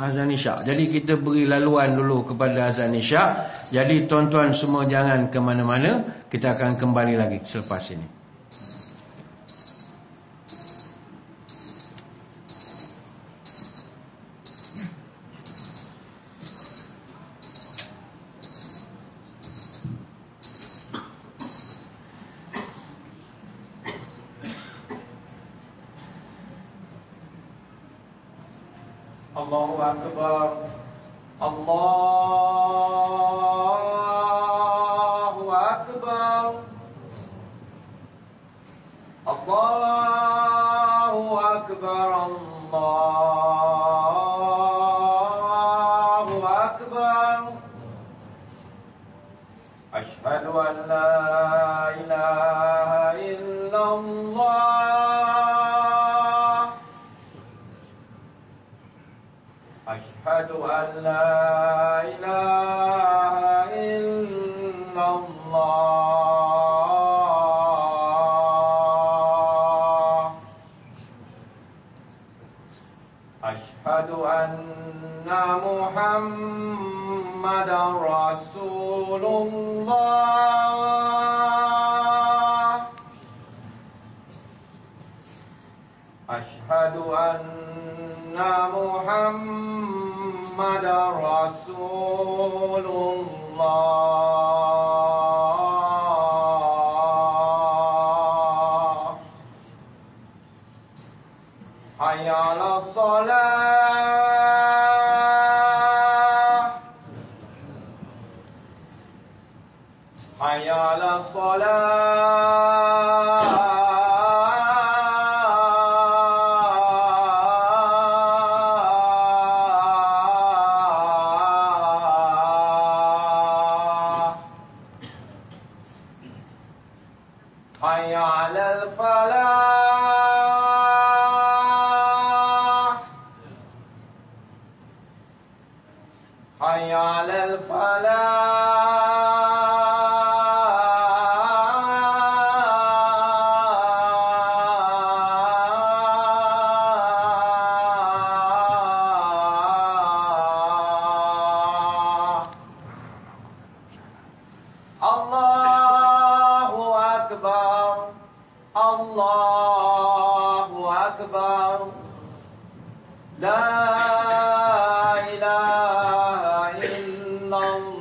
azan isyak. Jadi kita beri laluan dulu kepada azan isyak. Jadi tuan-tuan semua jangan ke mana-mana. Kita akan kembali lagi selepas ini. Allahu Akbar. Allahu Akbar. Allahu Akbar. Allahu Akbar. Asyhadu an la ilaha illallah. Asyhadu an la ilaha illallah. Asyhadu anna Muhammadar Rasulullah. Asyhadu anna Muhammadar Rasulullah. Hayya 'alas shalah. Hayya 'alas shalah. Hayya 'alal falah. Hayya 'alal falah. Allahu Akbar. Allahu Akbar. La ilaha illallah.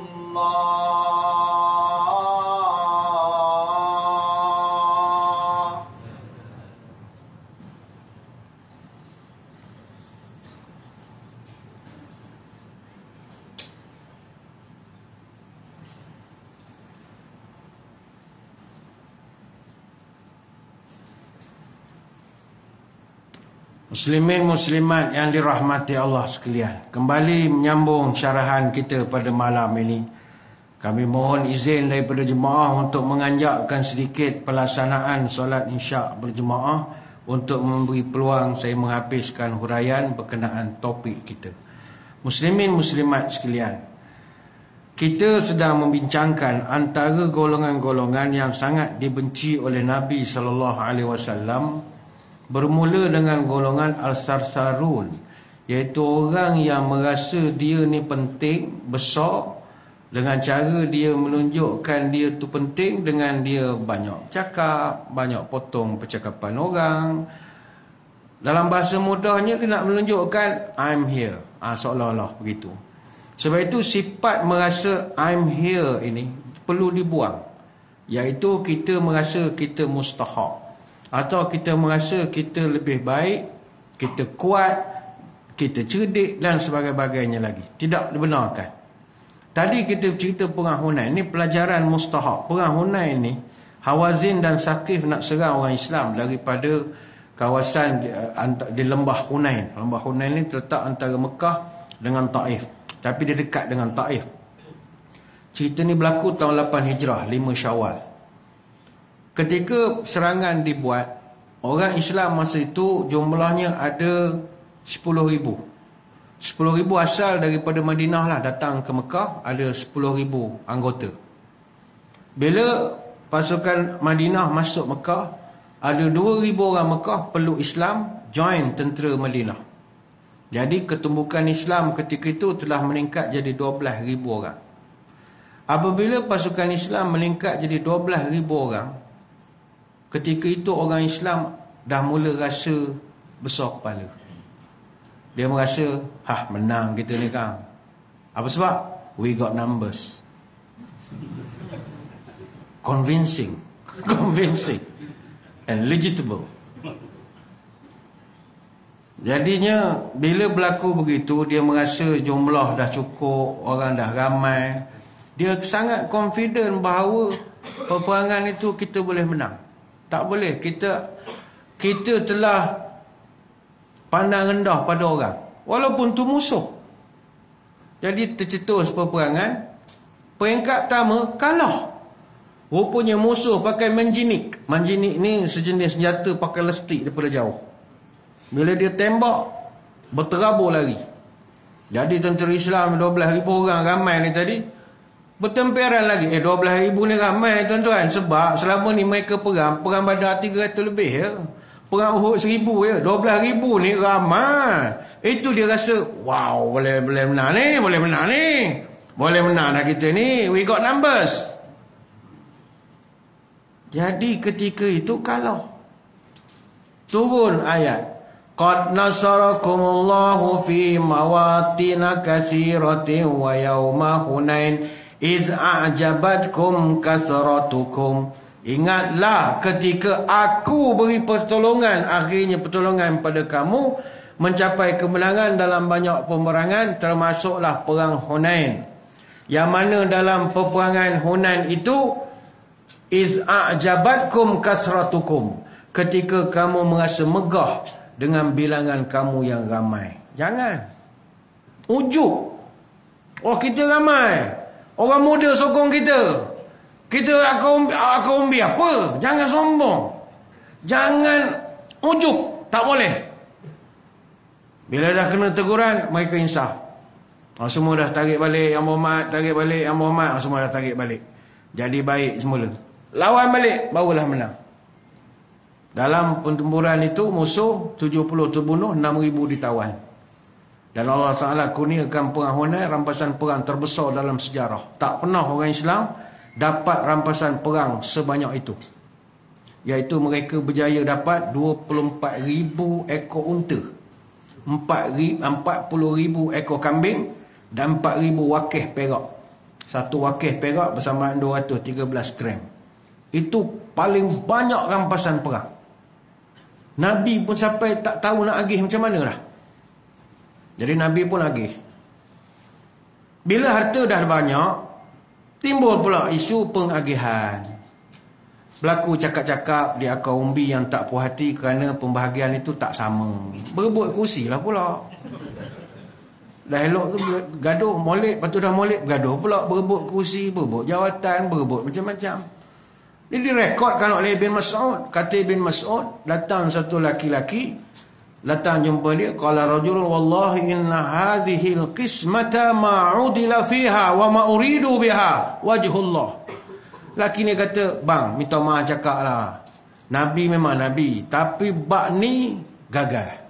Muslimin muslimat yang dirahmati Allah sekalian, kembali menyambung syarahan kita pada malam ini. Kami mohon izin daripada jemaah untuk menganjakkan sedikit pelaksanaan solat isyak berjemaah untuk memberi peluang saya menghabiskan huraian berkenaan topik kita. Muslimin muslimat sekalian, kita sedang membincangkan antara golongan-golongan yang sangat dibenci oleh Nabi SAW. Bermula dengan golongan Al-Sarsarun, iaitu orang yang merasa dia ni penting, besar, dengan cara dia menunjukkan dia tu penting dengan dia banyak cakap, banyak potong percakapan orang. Dalam bahasa mudahnya dia nak menunjukkan I'm here, seolah-olah begitu. Sebab itu sifat merasa I'm here ini perlu dibuang, iaitu kita merasa kita mustahak, atau kita merasa kita lebih baik, kita kuat, kita cerdik dan sebagainya lagi. Tidak dibenarkan. Tadi kita cerita perang Hunain. Ini pelajaran mustahak. Perang Hunain ni, Hawazin dan Sakif nak serang orang Islam daripada kawasan di lembah Hunain. Lembah Hunain ni terletak antara Mekah dengan Taif, tapi dia dekat dengan Taif. Cerita ni berlaku tahun 8 Hijrah, 5 Syawal. Ketika serangan dibuat, orang Islam masa itu jumlahnya ada 10,000. 10,000 asal daripada Madinah lah, datang ke Mekah, ada 10,000 anggota. Bila pasukan Madinah masuk Mekah, ada 2,000 orang Mekah peluk Islam, join tentera Madinah. Jadi ketumbukan Islam ketika itu telah meningkat jadi 12,000 orang. Apabila pasukan Islam meningkat jadi 12,000 orang, ketika itu orang Islam dah mula rasa besar kepala. Dia merasa, menang kita ni kan. Apa sebab? We got numbers. Convincing and legitimate. Jadinya bila berlaku begitu, dia merasa jumlah dah cukup, orang dah ramai. Dia sangat confident bahawa peperangan itu kita boleh menang. Tak boleh, kita telah pandang rendah pada orang, walaupun tu musuh. Jadi tercetus peperangan. Peringkat pertama kalah. Rupanya musuh pakai manjinik. Manjinik ni sejenis senjata pakai lestik daripada jauh. Bila dia tembak, berterabur lari. Jadi tentera Islam 12,000 orang ramai ni tadi bertemperan lagi. 12,000 ni ramai tuan-tuan. Sebab selama ni mereka perang Badar 300 lebih ya. Perang Uhud 1,000 ya. 12,000 ni ramai. Itu dia rasa, wow, boleh menang ni. Boleh menang dah kita ni. We got numbers. Jadi ketika itu kalah. Turun ayat. Qad nasarakumullahu fi mawatina katsiratin wa yawma Hunain iz a'jabatkum kasratukum. Ingatlah ketika aku beri pertolongan, akhirnya pertolongan pada kamu mencapai kemenangan dalam banyak peperangan, termasuklah perang Hunain. Yang mana dalam peperangan Hunain itu iz a'jabatkum kasratukum, ketika kamu merasa megah dengan bilangan kamu yang ramai. Jangan ujub. Oh, kita ramai, orang muda sokong kita, aku umbi apa. Jangan sombong, jangan ujub, tak boleh. Bila dah kena teguran, mereka insaf. Semua dah tarik balik, yang Muhammad tarik balik, yang Muhammad semua dah tarik balik. Jadi baik semula, lawan balik, barulah menang. Dalam pertempuran itu musuh 70 terbunuh, 6,000 ditawan. Dan Allah Ta'ala kurniakan perang Hunain rampasan perang terbesar dalam sejarah. Tak pernah orang Islam dapat rampasan perang sebanyak itu. Iaitu mereka berjaya dapat 24,000 ekor unta, 40,000 ekor kambing dan 4,000 wakih perak. Satu wakih perak bersamaan 213 gram. Itu paling banyak rampasan perang. Nabi pun sampai tak tahu nak agih macam mana lah. Jadi Nabi pun agih. Bila harta dah banyak, timbul pula isu pengagihan. Berlaku cakap-cakap di akar umbi yang tak puas hati kerana pembahagian itu tak sama. Berebut kursi lah pula. Dah elok tu gaduh molek, lepas tu dah molek gaduh pula, berebut kursi, berebut jawatan, berebut macam-macam. Ini direkodkan oleh Ibn Mas'ud. Kata Ibn Mas'ud, datang satu laki-laki, datang jumpa dia, qala rajulun wallahi inna hadhil qismata ma'udila fiha wa ma'uridu biha wajhullah. Laki ni kata, bang, minta maaf cakap lah, Nabi memang Nabi, tapi bab ni gagal.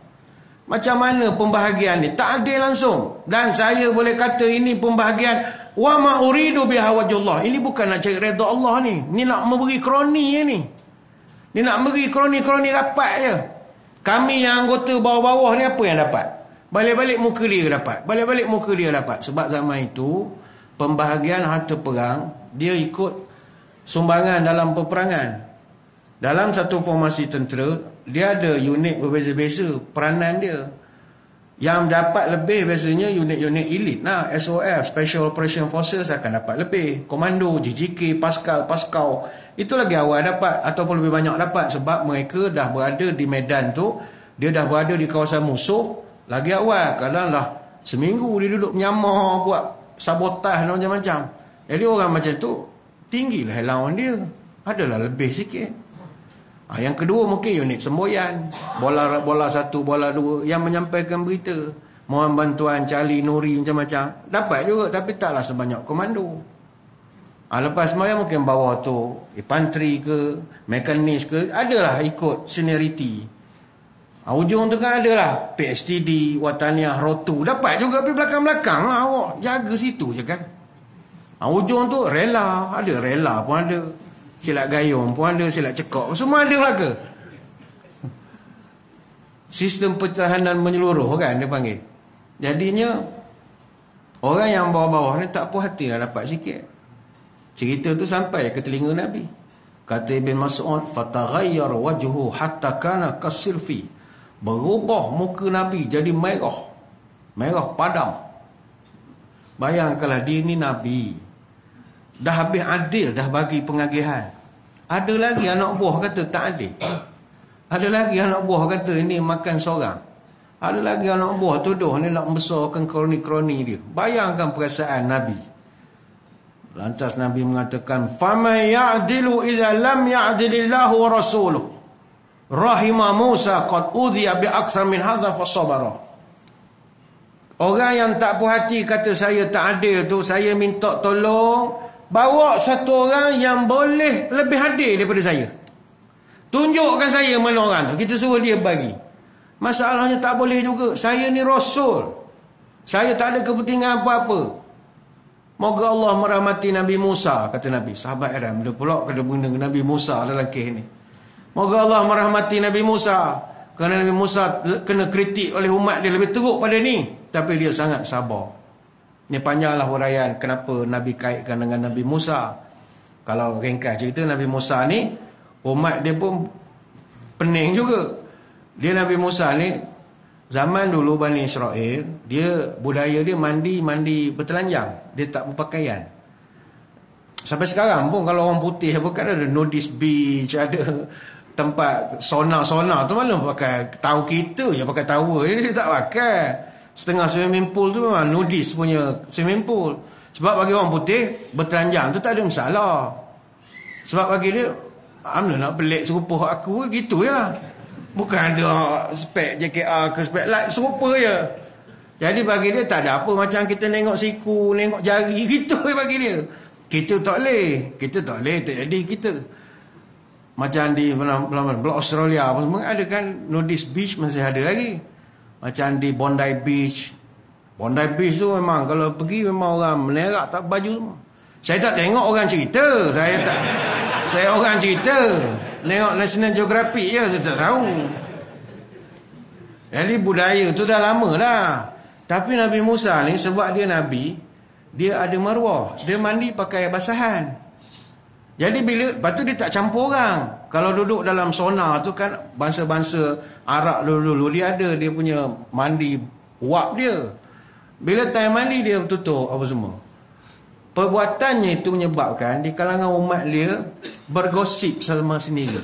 Macam mana pembahagian ni? Tak adil langsung. Dan saya boleh kata ini pembahagian wa ma uridu biha wajhullah. Ini bukan nak cari redha Allah ni. Ni nak memberi kroni ni. Ni nak memberi kroni-kroni rapat je. Kami yang anggota bawah-bawah ni apa yang dapat? Balik-balik muka dia dapat. Balik-balik muka dia dapat. Sebab zaman itu pembahagian harta perang dia ikut sumbangan dalam peperangan. Dalam satu formasi tentera, dia ada unit berbeza-beza peranan dia. Yang dapat lebih biasanya unit-unit elit lah. SOF, Special Operation Forces akan dapat lebih. Komando, JJK, Paskal, itu lagi awal dapat ataupun lebih banyak dapat. Sebab mereka dah berada di medan tu, dia dah berada di kawasan musuh lagi awal. Kadang lah seminggu dia duduk menyamar, buat sabotaj dan macam-macam. Jadi orang macam tu tinggilah lawan dia, adalah lebih sikit. Yang kedua mungkin unit semboyan, bola 1, bola 2 yang menyampaikan berita, mohon bantuan Charlie, Nuri, macam-macam, dapat juga, tapi taklah sebanyak komando. Lepas sembahyang mungkin bawah tu infanteri ke, mekanis ke, adalah ikut seniority. Ujung tu kan adalah PSTD, Wataniah, Rotu, dapat juga, tapi belakang-belakang lah, awak jaga situ je kan. Ujung tu rela, ada rela pun ada, silat gayung pun ada, silat cekok, semua ada belaka. Sistem pertahanan menyeluruh kan dia panggil. Jadinya orang yang bawah-bawah ni tak puas hati lah dapat sikit. Cerita tu sampai ke telinga Nabi. Kata Ibn Mas'ud, fataghayyar wajhu hatta kana kasirfi. Berubah muka Nabi jadi merah padam. Bayangkanlah dia ni Nabi, dah habis adil, dah bagi pengagihan. Ada lagi anak buah kata tak adil. Ada lagi anak buah kata ini makan seorang. Ada lagi anak buah tuduh ni nak membesarkan kroni-kroni dia. Bayangkan perasaan Nabi. Lantas Nabi mengatakan, faman ya'dilu idza lam ya'dilillahu wa rasuluhu. Rahimah Musa qad udhiya bi aksar min hadza fasabara. Orang yang tak puas hati kata saya tak adil tu, saya minta tolong, bawa satu orang yang boleh lebih adil daripada saya. Tunjukkan saya mana orang tu, kita suruh dia bagi. Masalahnya tak boleh juga. Saya ni Rasul, saya tak ada kepentingan apa-apa. Moga Allah merahmati Nabi Musa, kata Nabi. Sahabat Iram dia pula kena guna Nabi Musa dalam kes ni. Moga Allah merahmati Nabi Musa, kerana Nabi Musa kena kritik oleh umat dia lebih teruk pada ni, tapi dia sangat sabar. Ni panjanglah huraian kenapa Nabi kaitkan dengan Nabi Musa. Kalau ringkas cerita, Nabi Musa ni umat dia pun pening juga. Dia Nabi Musa ni zaman dulu Bani Israel, dia budaya dia mandi bertelanjang, dia tak berpakaian. Sampai sekarang pun kalau orang putih apa kan ada nudist beach, ada tempat sauna tu mana pakai, tahu kita je pakai towel, dia tak pakai. Setengah swimming pool tu memang nudist punya swimming pool. Sebab bagi orang putih bertelanjang tu tak ada masalah. Sebab bagi dia, mana nak pelik serupa aku gitu ya. Bukan ada spek JKR ke spek light, serupa je. Jadi bagi dia tak ada apa, macam kita nengok siku, nengok jari gitu bagi dia. Kita tak boleh tak jadi kita. Macam di Blok Australia apa semua ada kan, nudist beach masih ada lagi. Macam di Bondi Beach tu memang kalau pergi memang orang menerak tak baju semua. Saya tak tengok orang cerita, saya orang cerita, tengok National Geographic je, saya tak tahu. Jadi budaya tu dah lama dah. Tapi Nabi Musa ni sebab dia Nabi, dia ada maruah, dia mandi pakai basahan. Jadi lepas tu dia tak campur orang. Kalau duduk dalam sauna tu kan, bangsa-bangsa Arab dulu dia ada dia punya mandi wap dia. Bila time mandi dia tutup apa semua. Perbuatannya itu menyebabkan di kalangan umat dia bergosip sama sendiri.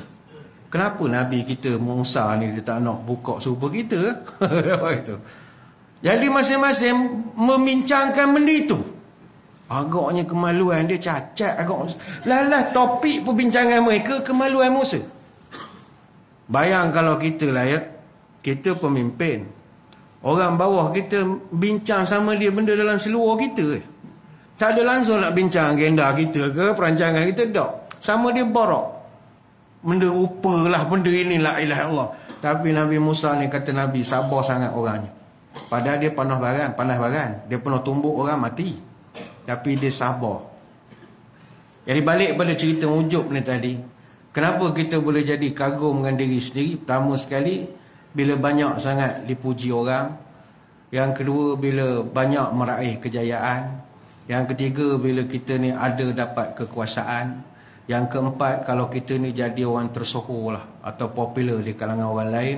Kenapa Nabi kita Musa ni dia tak nak buka serupa kita? Itu. Jadi masing-masing membincangkan benda itu. Agaknya kemaluan dia cacat agak. Lah topik perbincangan mereka kemaluan Musa. Bayang kalau kita lah ya, kita pemimpin, orang bawah kita bincang sama dia benda dalam seluar kita. Tak ada langsung nak bincang agenda kita ke perancangan kita, tak. Sama dia borok. Benda rupa lah, benda ini la ilaha illallah. Tapi Nabi Musa ni kata Nabi sabar sangat orangnya. Padahal dia panas baran. Dia pernah tumbuk orang mati. Tapi dia sabar. Jadi balik pada cerita ujub ni tadi, kenapa kita boleh jadi kagum dengan diri sendiri? Pertama sekali, bila banyak sangat dipuji orang. Yang kedua, bila banyak meraih kejayaan. Yang ketiga, bila kita ni ada dapat kekuasaan. Yang keempat, kalau kita ni jadi orang tersohor lah, atau popular di kalangan orang lain.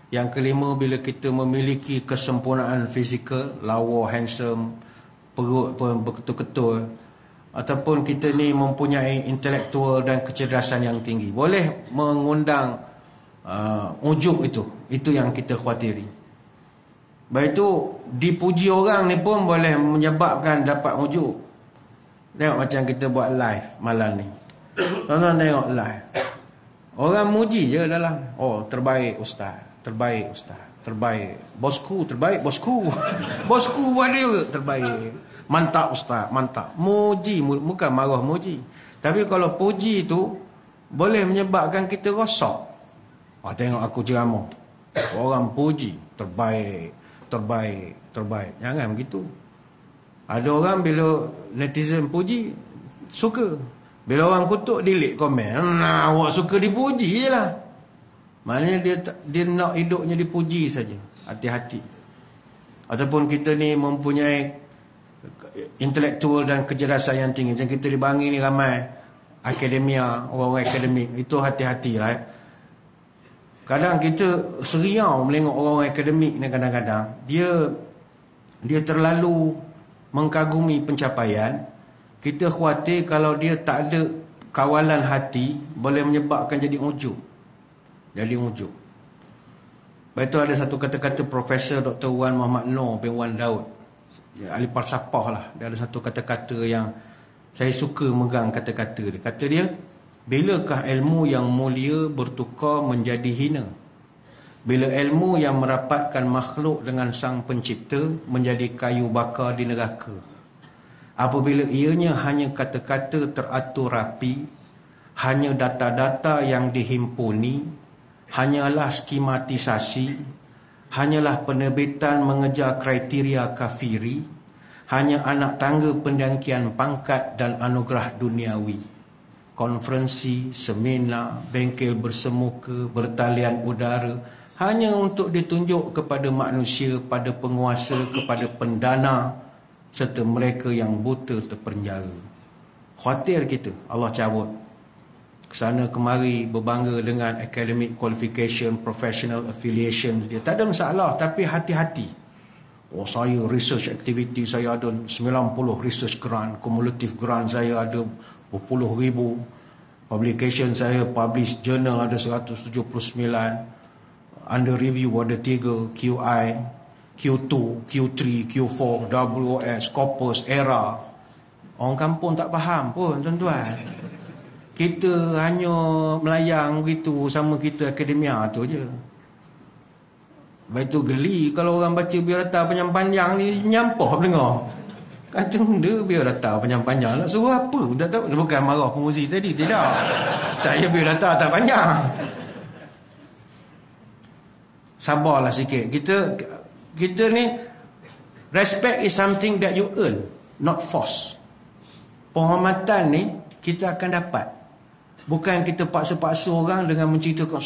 Yang kelima, bila kita memiliki kesempurnaan fizikal, lawa, handsome, perut pun betul-betul, ataupun kita ni mempunyai intelektual dan kecerdasan yang tinggi, boleh mengundang ujub itu yang kita khawatiri. Baik itu dipuji orang ni pun boleh menyebabkan dapat ujub. Tengok macam kita buat live malam ni. Tuan-tuan tengok live. Orang muji je dalam. Oh, terbaik ustaz. Terbaik ustaz. Terbaik. Bosku, terbaik bosku. Bosku buat dia juga terbaik. Mantap ustaz, mantap. Muji, bukan marah muji. Tapi kalau puji tu boleh menyebabkan kita rosak. Tengok aku ceramah. Orang puji, terbaik, terbaik, terbaik. Jangan begitu. Ada orang bila netizen puji, suka. Bila orang kutuk, delete komen. Awak suka dipuji je lah. Maknanya dia nak hidupnya dipuji saja. Hati-hati. Ataupun kita ni mempunyai intelektual dan kecerdasan yang tinggi. Macam kita di Bangi ni ramai akademia, orang-orang akademik. Itu hati-hatilah. Kadang kita seriau melengok orang-orang akademik ni kadang-kadang. Dia terlalu mengkagumi pencapaian. Kita khawatir kalau dia tak ada kawalan hati, boleh menyebabkan jadi ujub. Jadi ujub. Lepas itu ada satu kata-kata Profesor Dr. Wan Muhammad Noor bin Wan Daud, ahli falsafah lah. Dia ada satu kata-kata yang saya suka megang kata-kata dia. Kata dia, bilakah ilmu yang mulia bertukar menjadi hina? Bila ilmu yang merapatkan makhluk dengan sang pencipta menjadi kayu bakar di neraka. Apabila ianya hanya kata-kata teratur rapi, hanya data-data yang dihimpuni, hanyalah skematisasi, hanyalah penerbitan mengejar kriteria kafiri, hanya anak tangga pendangkian pangkat dan anugerah duniawi. Konferensi, seminar, bengkel bersemuka, bertalian udara, hanya untuk ditunjuk kepada manusia, pada penguasa, kepada pendana, serta mereka yang buta terpenjara. Khawatir kita, Allah cabut. Kesana kemari berbangga dengan academic qualification, professional affiliations dia. Tak ada masalah, tapi hati-hati. Oh, saya research activity, saya ada 90 research grant, cumulative grant saya ada berpuluh ribu. Publication saya publish journal ada 179. Under review ada 3, QI, Q2, Q3, Q4, WOS, Scopus, ERA. Orang kampung tak faham pun tuan-tuan. Kita hanya melayang begitu sama kita akademia tu je. Lepas tu geli kalau orang baca biodata panjang-panjang ni nyampah dengar. Kata benda biodata panjang-panjang nak suruh apa pun tak tahu. Bukan marah pengurusi tadi, tidak. Saya biodata tak panjang. Sabarlah sikit. Kita ni, respect is something that you earn, not force. Penghormatan ni kita akan dapat. Bukan kita paksa-paksa orang dengan menceritakan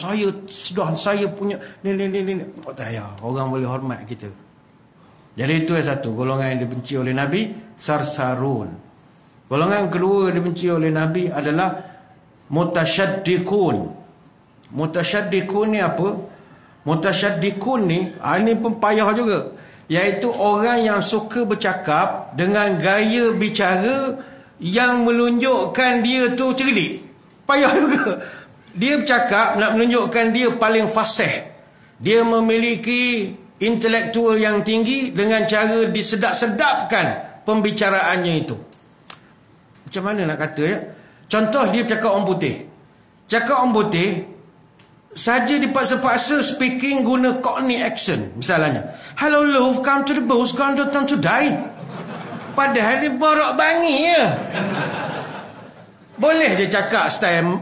saya punya ni. Oh, tak payah. Orang boleh hormat kita. Jadi itu yang satu. Golongan yang dibenci oleh Nabi, sarsarun. Golongan kedua yang dibenci oleh Nabi adalah mutasyaddiqun. Mutasyaddiqun ni apa? Mutasyaddiqun ni, ini pun payah juga. Iaitu orang yang suka bercakap dengan gaya bicara yang menunjukkan dia tu cerdik. Payah juga. Dia bercakap nak menunjukkan dia paling fasih. Dia memiliki intelektual yang tinggi dengan cara disedap-sedapkan pembicaraannya itu. Macam mana nak kata ya? Contoh dia bercakap orang putih. Cakap orang putih saja dipaksa-paksa speaking guna Cockney accent. Misalnya, hello love, come to the bus, gone to town today. Padahal dia borok Bangi je. Boleh dia cakap style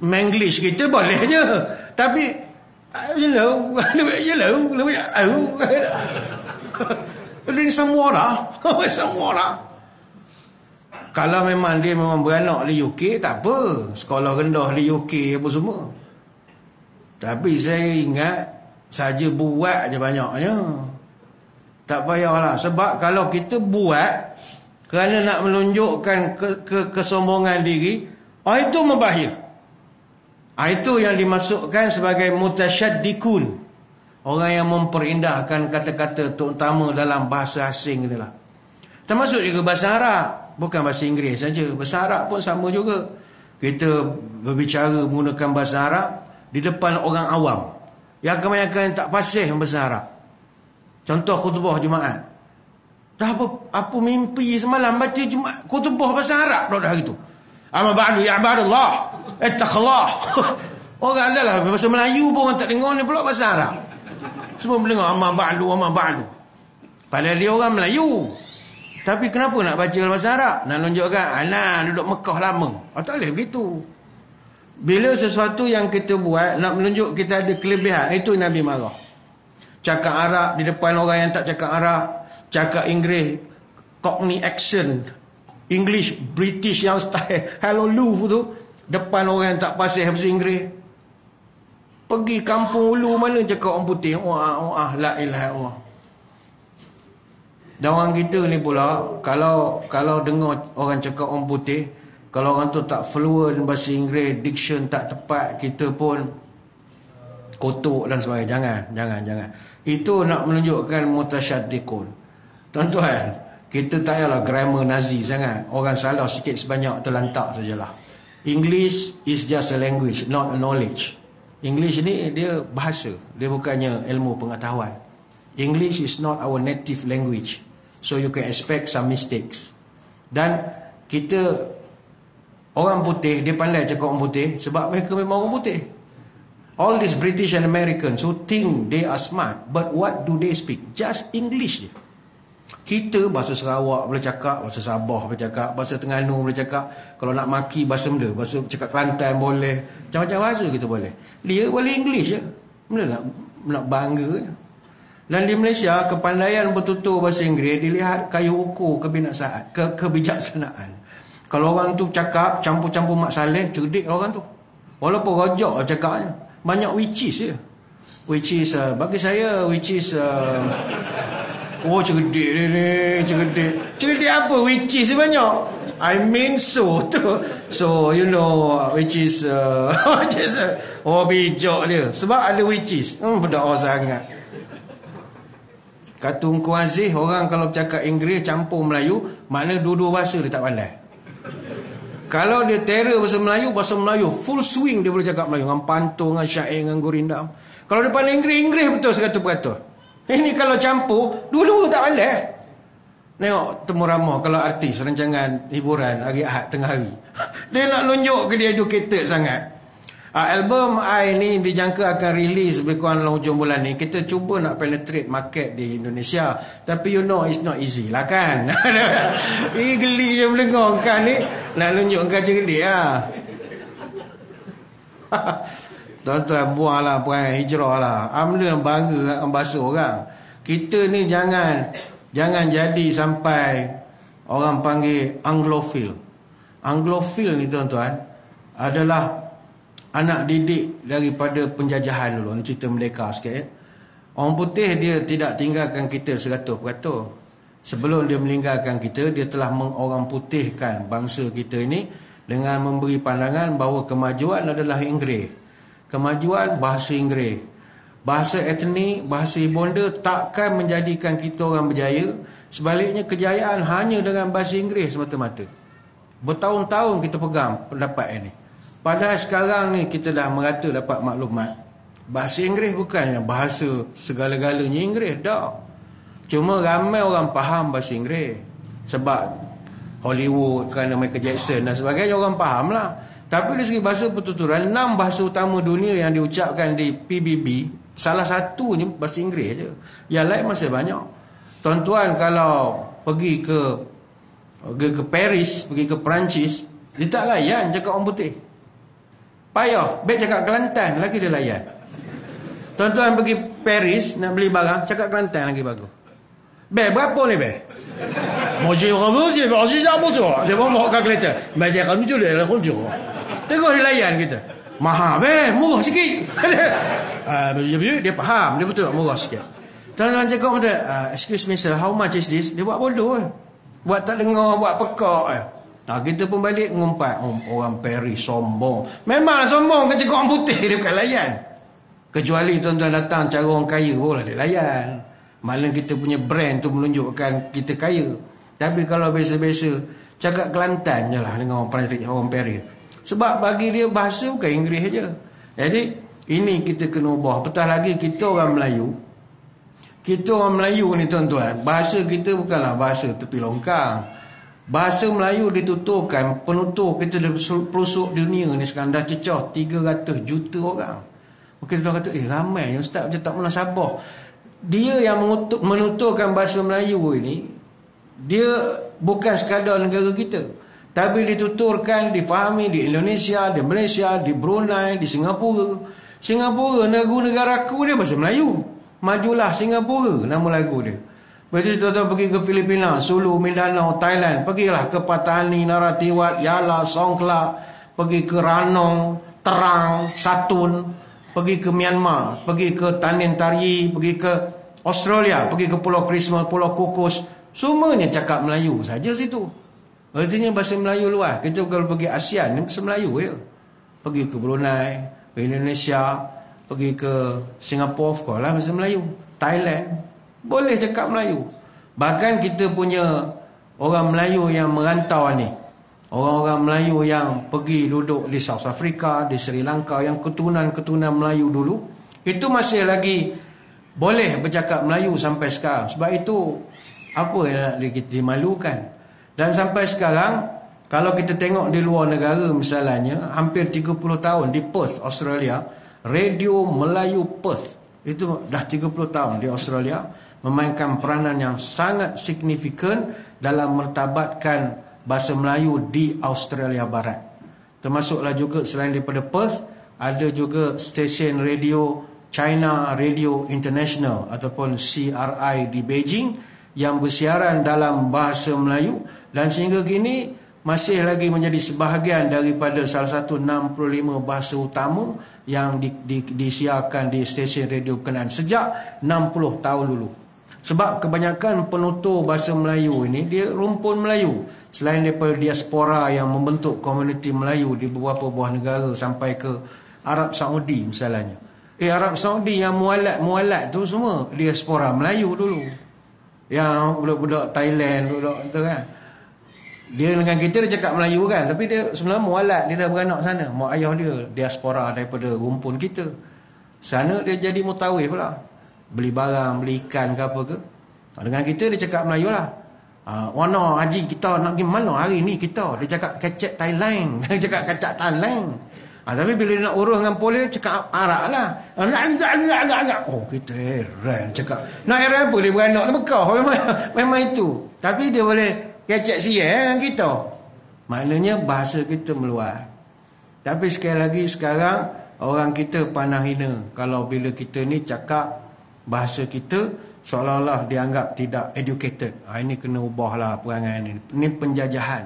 Manglish kita, boleh je. Tapi you know drink some water. Some water. Kalau memang dia memang beranak di UK, tak apa. Sekolah rendah di UK apa semua. Tapi saya ingat saja buat je banyaknya. Tak payahlah. Sebab kalau kita buat kerana nak menunjukkan kesombongan diri, itu membahir. Itu yang dimasukkan sebagai mutasyaddiqun. Orang yang memperindahkan kata-kata terutama dalam bahasa asing itulah. Termasuk juga bahasa Arab. Bukan bahasa Inggeris saja. Bahasa Arab pun sama juga. Kita berbicara menggunakan bahasa Arab di depan orang awam yang kebanyakan tak fasih bahasa Arab. Contoh khutbah Jumaat. Dah apa mimpi semalam baca cuma khutbah bahasa Arab pula dah hari tu. Amma ba'du ya ibadallah, ittaqullah. Orang adalah bahasa Melayu pun orang tak dengar ni pula bahasa Arab. Semua mendengar amma ba'du, amma ba'du. Padahal dia orang Melayu. Tapi kenapa nak baca bahasa Arab? Nak tunjukkan anak duduk Mekah lama. Tak boleh begitu. Bila sesuatu yang kita buat nak menunjuk kita ada kelebihan, itu Nabi marah. Cakap Arab di depan orang yang tak cakap Arab, cakap Inggeris, Cockney accent, English, British yang style hello Lou tu, depan orang yang tak fasih bahasa Inggeris. Pergi kampung ulu mana cakap orang putih, wah, la ilaha illallah. Dan orang kita ni pula, kalau dengar orang cakap orang putih, kalau orang tu tak fluent bahasa Inggeris, diction tak tepat, kita pun kotok dan sebagainya. Jangan. Itu nak menunjukkan mutasyaddiqun. Tuan-tuan, kita tak payahlah grammar Nazi sangat. Orang salah sikit sebanyak terlantak sajalah. English is just a language, not a knowledge. English ni dia bahasa, dia bukannya ilmu pengetahuan. English is not our native language, so you can expect some mistakes. Dan kita orang putih, dia pandai cakap orang putih sebab mereka memang orang putih. All these British and Americans who think they are smart, but what do they speak? Just English je. Kita bahasa Sarawak boleh cakap, bahasa Sabah boleh cakap, bahasa Terengganu boleh cakap, kalau nak maki bahasa benda, bahasa cakap Kelantan boleh, macam-macam bahasa kita boleh. Dia boleh English je. Benda nak bangga. Dan di Malaysia, kepandaian bertutur bahasa Inggeris dilihat kayu ukur kebijaksanaan. Kalau orang tu cakap campur-campur Mak Saleh, cerdik orang tu. Walaupun rojak cakapnya, banyak which is je. Which is bagi saya oh cerdik dia ni, cerdik apa which is banyak. I mean so tu. So you know which is oh bijak dia sebab ada which is. Berdoa sangat. Kata Ungku Aziz, orang kalau bercakap Inggeris campur Melayu, makna dua-dua bahasa dia tak pandai. Kalau dia terror bahasa Melayu full swing dia boleh cakap Melayu dengan pantun, dengan syair, dengan gurindam. Kalau dia pandai Inggeris betul 100%. Ini kalau campur, dua-dua tak pandai. Tengok Temu Ramah kalau artis rancangan hiburan hari Ahad tengah hari. Dia nak tunjuk ke dia educated sangat. Album I ni dijangka akan release lebih kurang dalam hujung bulan ni. Kita cuba nak penetrate market di Indonesia, tapi you know it's not easy lah kan. Geli je mendengar kan ni. Nak tunjukkan cerdik lah. Tuan-tuan, buanglah perangai hijrah lah. Ambil bangga bahasa orang. Kita ni jangan jadi sampai orang panggil Anglophile. Anglophile ni tuan-tuan adalah anak didik daripada penjajahan dulu. Ini cerita merdeka sikit. Orang putih dia tidak tinggalkan kita 100%. Sebelum dia meninggalkan kita, dia telah mengorang putihkan bangsa kita ini dengan memberi pandangan bahawa kemajuan adalah Inggeris. Kemajuan bahasa Inggeris, bahasa etnik, bahasa ibunda takkan menjadikan kita orang berjaya. Sebaliknya kejayaan hanya dengan bahasa Inggeris semata-mata. Bertahun-tahun kita pegang pendapat ini. Padahal sekarang ni kita dah merata dapat maklumat. Bahasa Inggeris bukannya bahasa segala-galanya Inggeris, dah. Cuma ramai orang faham bahasa Inggeris. Sebab Hollywood, kerana Michael Jackson dan sebagainya, orang faham lah. Tapi dari segi bahasa pertuturan, 6 bahasa utama dunia yang diucapkan di PBB, salah satunya bahasa Inggeris je. Yang lain masih banyak. Tuan-tuan kalau pergi ke Paris, pergi ke Perancis, dia tak layan cakap orang putih. Payah, baik cakap Kelantan lagi dia layan. Tuan-tuan pergi Paris nak beli barang, cakap Kelantan lagi bagus. Baik, berapa ni baik? Bonjour, dia bawa kat Kelantan. Macam kamu tu dia kunjung. Terus dia layan kita. Mahal murah sikit. Dia faham, dia betul murah sikit. Tuan-tuan cakap macam, excuse me sir, how much is this? Dia buat bodoh buat tak dengar, buat pekak kita pun balik ngumpat, orang Paris sombong. Memang sombong kan cakap orang putih, dia bukan layan. Kecuali tuan-tuan datang cara orang kaya, boleh dia layan. Malah kita punya brand tu menunjukkan kita kaya. Tapi kalau biasa-biasa cakap Kelantan je lah dengan orang Paris. Sebab bagi dia bahasa bukan Inggeris je. Jadi ini kita kena ubah. Apatah lagi kita orang Melayu, Kita orang Melayu ni tuan-tuan, bahasa kita bukanlah bahasa tepi longkang. Bahasa Melayu dituturkan, penutur kita di pelosok dunia ni sekarang dah cecah 300 juta orang. Mungkin tuan kata, ramai ustaz macam tak pernah sabar. Dia yang menuturkan bahasa Melayu ini, dia bukan sekadar negara kita, tapi dituturkan, difahami di Indonesia, di Malaysia, di Brunei, di Singapura. Singapura, negara aku dia bahasa Melayu. Majulah Singapura, nama lagu dia. Lepas tu tuan-tuan pergi ke Filipina, Sulu, Mindanao, Thailand. Pergilah ke Patani, Naratiwat, Yala, Songkhla. Pergi ke Ranong, Terang, Satun. Pergi ke Myanmar. Pergi ke Tanin Taryi. Pergi ke Australia. Pergi ke Pulau Christmas, Pulau Kokos. Semuanya cakap Melayu saja situ. Artinya bahasa Melayu luas. Kita kalau pergi ASEAN, ni bahasa Melayu je. Pergi ke Brunei, ke Indonesia, pergi ke Singapura, of course lah bahasa Melayu. Thailand, boleh cakap Melayu. Bahkan kita punya orang Melayu yang merantau ni, orang-orang Melayu yang pergi duduk di South Africa, di Sri Lanka, yang keturunan-keturunan Melayu dulu, itu masih lagi boleh bercakap Melayu sampai sekarang. Sebab itu apa yang nak kita dimalukan. Dan sampai sekarang, kalau kita tengok di luar negara misalnya, hampir 30 tahun di Perth, Australia, Radio Melayu Perth, itu dah 30 tahun di Australia, memainkan peranan yang sangat signifikan dalam mertabatkan bahasa Melayu di Australia Barat. Termasuklah juga selain daripada Perth, ada juga stesen radio China Radio International ataupun CRI di Beijing yang bersiaran dalam bahasa Melayu, dan sehingga kini masih lagi menjadi sebahagian daripada salah satu 65 bahasa utama yang disiarkan di stesen radio berkenaan sejak 60 tahun dulu. Sebab kebanyakan penutur bahasa Melayu ini dia rumpun Melayu. Selain daripada diaspora yang membentuk komuniti Melayu di beberapa buah negara sampai ke Arab Saudi misalnya. Arab Saudi yang mualat tu semua diaspora Melayu dulu. Yang budak-budak Thailand, budak tu kan. Dia dengan kita dia cakap Melayu kan, tapi dia sebenarnya mualat, dia dah beranak sana. Mak ayah dia diaspora daripada rumpun kita. Sana dia jadi mutawif pula. Beli barang, beli ikan ke apa ke. Dengan kita dia cakap Melayu lah. Wana haji kita nak pergi mana hari ni kita. Dia cakap kecek Thailand. Dia cakap kecek Thailand. Tapi bila dia nak urus dengan polis, cakap Arab lah. Oh kita heran cakap. Nak heran apa dia beranak di Mekah. Memang itu. Tapi dia boleh kecek siya dengan kita. Maknanya bahasa kita meluas. Tapi sekali lagi sekarang orang kita pandang hina kalau bila kita ni cakap bahasa kita seolah-olah dianggap tidak educated. Ini kena ubahlah perangai ni. Ini penjajahan.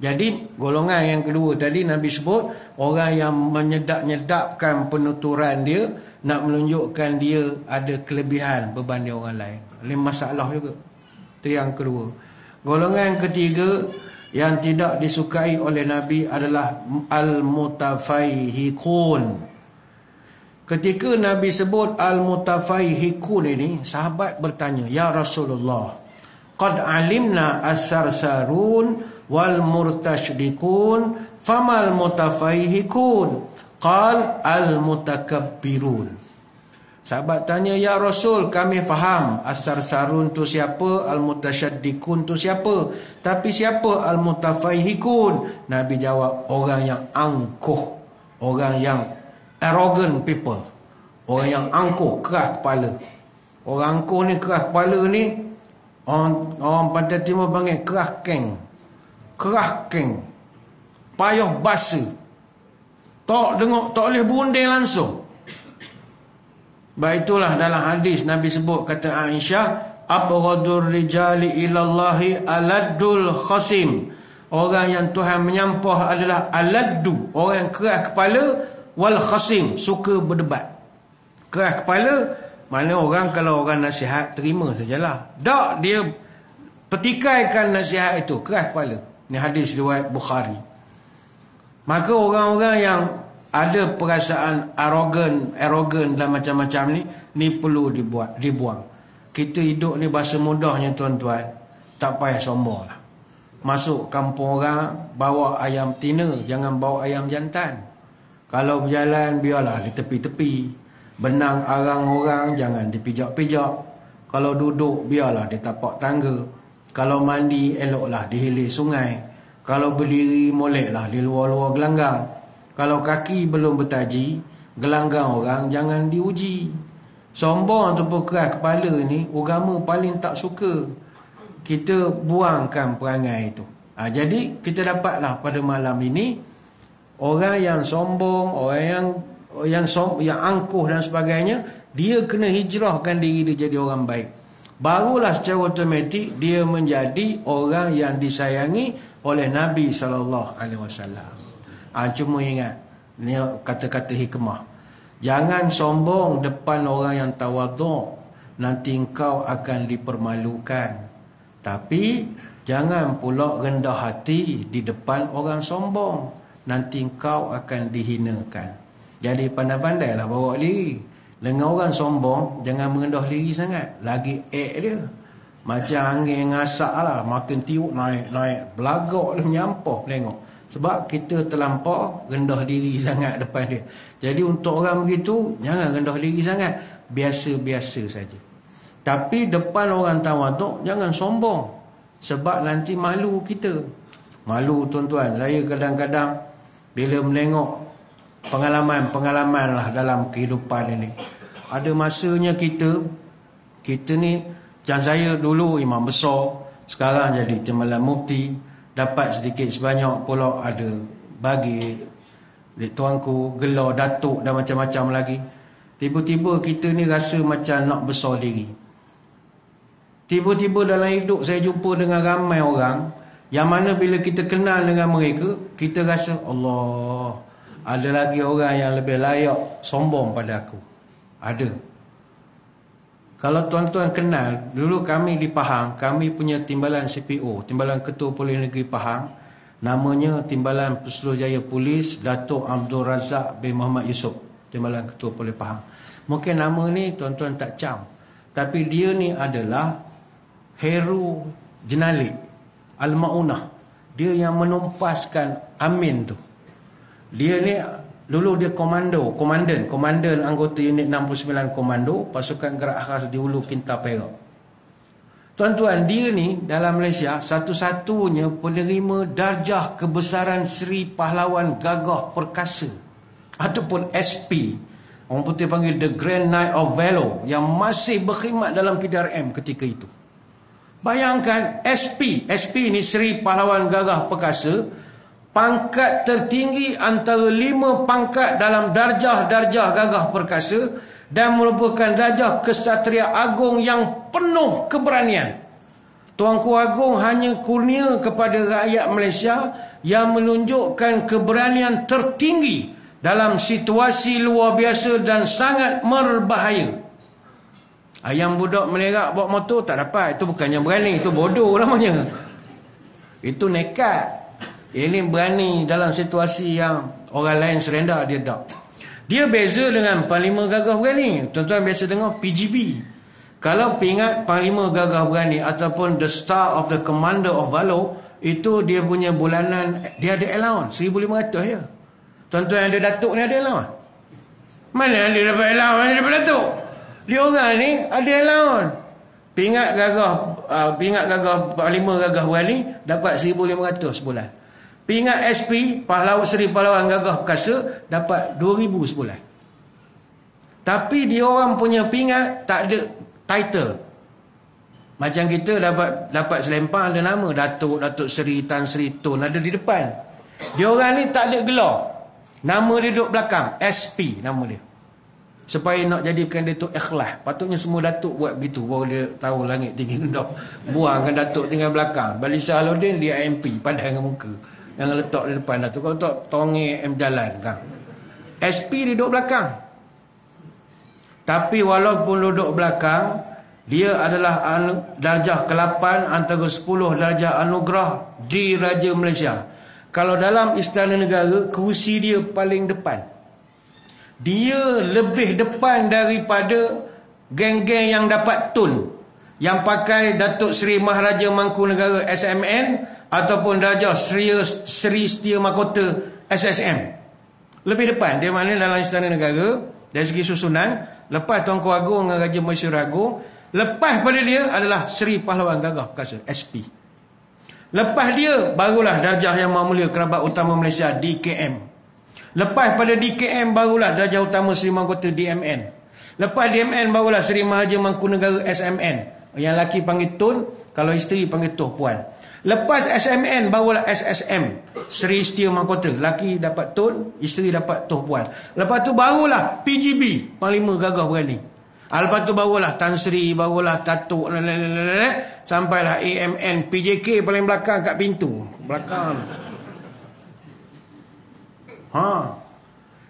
Jadi golongan yang kedua tadi Nabi sebut orang yang menyedap-nyedapkan penuturan dia, nak menunjukkan dia ada kelebihan berbanding orang lain. Ini masalah juga. Itu yang kedua. Golongan ketiga yang tidak disukai oleh Nabi adalah al-mutafaihiqun. Ketika Nabi sebut al-mutafaihiqun ini, sahabat bertanya, "Ya Rasulullah, qad alimna as-sarsarun wal murtasydikun, famal mutafaihiqun?" Qal al-mutakabbirun. Sahabat tanya, "Ya Rasul, kami faham as-sarsarun tu siapa, al-mutasyaddiqun tu siapa, tapi siapa al-mutafaihiqun?" Nabi jawab, orang yang angkuh, orang yang arrogant people, orang yang angkuh, keras kepala. Orang angkuh ni, keras kepala ni, orang Pantai Timur panggil keras keng. Keras keng, payah basa, tak boleh berunding langsung. Baik itulah dalam hadis Nabi sebut, kata Aisyah, abghadur rijali ilallahi aladdul khasim. Orang yang Tuhan menyampah adalah aladdu, orang yang keras kepala, wal khasim, suka berdebat. Keras kepala mana orang kalau orang nasihat terima sajalah. Tak, dia petikaikan nasihat itu, keras kepala. Ini hadis riwayat Bukhari. Maka orang-orang yang ada perasaan arrogant dan macam-macam ni perlu dibuang. Kita hidup ni bahasa mudahnya tuan-tuan, tak payah sombong lah. Masuk kampung orang, bawa ayam tina, jangan bawa ayam jantan. Kalau berjalan, biarlah di tepi-tepi. Benang arang orang jangan dipijak-pijak. Kalau duduk biarlah di tapak tangga. Kalau mandi eloklah di hilir sungai. Kalau berdiri moleklah di luar-luar gelanggang. Kalau kaki belum bertaji, gelanggang orang jangan diuji. Sombong ataupun keras kepala ni agama paling tak suka. Kita buangkan perangai itu. Jadi kita dapatlah pada malam ini orang yang sombong, orang yang angkuh dan sebagainya, dia kena hijrahkan diri dia jadi orang baik. Barulah secara automatik dia menjadi orang yang disayangi oleh Nabi SAW. Cuma ingat, ni kata-kata hikmah. Jangan sombong depan orang yang tawaduk, nanti engkau akan dipermalukan. Tapi jangan pula rendah hati di depan orang sombong, nanti engkau akan dihinakan. Jadi pandai-pandailah bawa diri. Dengan orang sombong, jangan merendah diri sangat. Lagi dia macam angin ngasak lah, makin tiup naik belagak lah, menyampah tengok. Sebab kita terlampau rendah diri sangat depan dia. Jadi untuk orang begitu, jangan rendah diri sangat, biasa-biasa saja. Tapi depan orang tawaduk, jangan sombong. Sebab nanti malu kita. Malu tuan-tuan. Saya kadang-kadang bila menengok pengalaman-pengalaman lah dalam kehidupan ini. Ada masanya kita ni, macam saya dulu imam besar, sekarang jadi timbalan mufti, dapat sedikit sebanyak pula ada bagi tuanku, gelar datuk dan macam-macam lagi. Tiba-tiba kita ni rasa macam nak besar diri. Tiba-tiba dalam hidup saya jumpa dengan ramai orang yang mana bila kita kenal dengan mereka, kita rasa Allah, ada lagi orang yang lebih layak sombong pada aku. Ada. Kalau tuan-tuan kenal, dulu kami di Pahang, kami punya timbalan CPO, Timbalan Ketua Polis Negeri Pahang, namanya Timbalan Pesuruhjaya Polis Datuk Abdul Razak bin Muhammad Yusof, Timbalan Ketua Polis Pahang. Mungkin nama ni tuan-tuan tak cam, tapi dia ni adalah Heru Jenalik Al-Ma'unah. Dia yang menumpaskan Amin tu. Dia ni dulu dia komandan anggota unit 69 komando pasukan gerak khas di Hulu Kintar Perak. Tuan-tuan, dia ni dalam Malaysia satu-satunya penerima darjah kebesaran Seri Pahlawan Gagah Perkasa ataupun SP. Orang putih panggil The Grand Knight of Valor, yang masih berkhidmat dalam PDRM ketika itu. Bayangkan SP ni Seri Pahlawan Gagah Perkasa, pangkat tertinggi antara 5 pangkat dalam darjah-darjah Gagah Perkasa dan merupakan darjah Kesatria Agung yang penuh keberanian. Tuanku Agung hanya kurnia kepada rakyat Malaysia yang menunjukkan keberanian tertinggi dalam situasi luar biasa dan sangat berbahaya. Ayam budak melerak bawa motor tak dapat, itu bukannya berani, itu bodoh namanya. Itu nekat. Ini berani dalam situasi yang orang lain serendah, dia tak. Dia beza dengan Panglima Gagah Berani. Tuan-tuan biasa dengar PGB. Kalau ingat Panglima Gagah Berani ataupun The Star of the Commander of Valor, itu dia punya bulanan, dia ada allowance 1,500 ya. Tuan-tuan yang ada datuk ni ada allowance? Mana ada dapat allowance daripada datuk? Dia orang ni ada allowance. Pingat Gagah Panglima Gagah Berani dapat 1,500 sebulan. Pingat SP Pahlawan Seri Pahlawan Gagah Perkasa dapat 2,000 sebulan. Tapi dia orang punya pingat tak ada title. Macam kita dapat selempang ada nama Datuk Seri Tan Sri Tun ada di depan. Dia orang ni tak ada gelar. Nama dia duduk belakang, SP nama dia. Supaya nak jadikan dia tu ikhlas. Patutnya semua datuk buat begitu, baru dia tahu langit tinggi rendah. Buangkan datuk tinggal belakang. Balisa Alauddin dia MP, padang dengan muka. Yang letak di depan datuk. Kalau tak tongeng jalan kan. SP dia duduk belakang. Tapi walaupun duduk belakang, dia adalah darjah ke-8 antara 10 darjah anugerah di Raja Malaysia. Kalau dalam Istana Negara, kerusi dia paling depan. Dia lebih depan daripada geng-geng yang dapat tun, yang pakai Datuk Seri Maharaja Mangkunegara SMN ataupun darjah Seri Setia Mahkota SSM. Lebih depan. Dia mana dalam Istana Negara dari segi susunan Lepas Tuanku Agung dengan Raja Malaysia Agung. Lepas pada dia adalah Seri Pahlawan Gagah Perkasa, SP. Lepas dia barulah Darjah Yang Maha Mulia Kerabat Utama Malaysia, DKM. Lepas pada DKM barulah Darjah Utama Seri Mahkota, DMN. Lepas DMN barulah Seri Maharaja Mangkunegara, SMN. Yang laki panggil Tun, kalau isteri panggil Tuh Puan. Lepas SMN barulah SSM, Seri Setia Mahkota. Laki dapat Tun, isteri dapat Tuh Puan. Lepas tu barulah PGB, Panglima Gagah Berani. Lepas tu barulah Tan Sri, barulah Datuk, sampailah AMN, PJK paling belakang kat pintu belakang.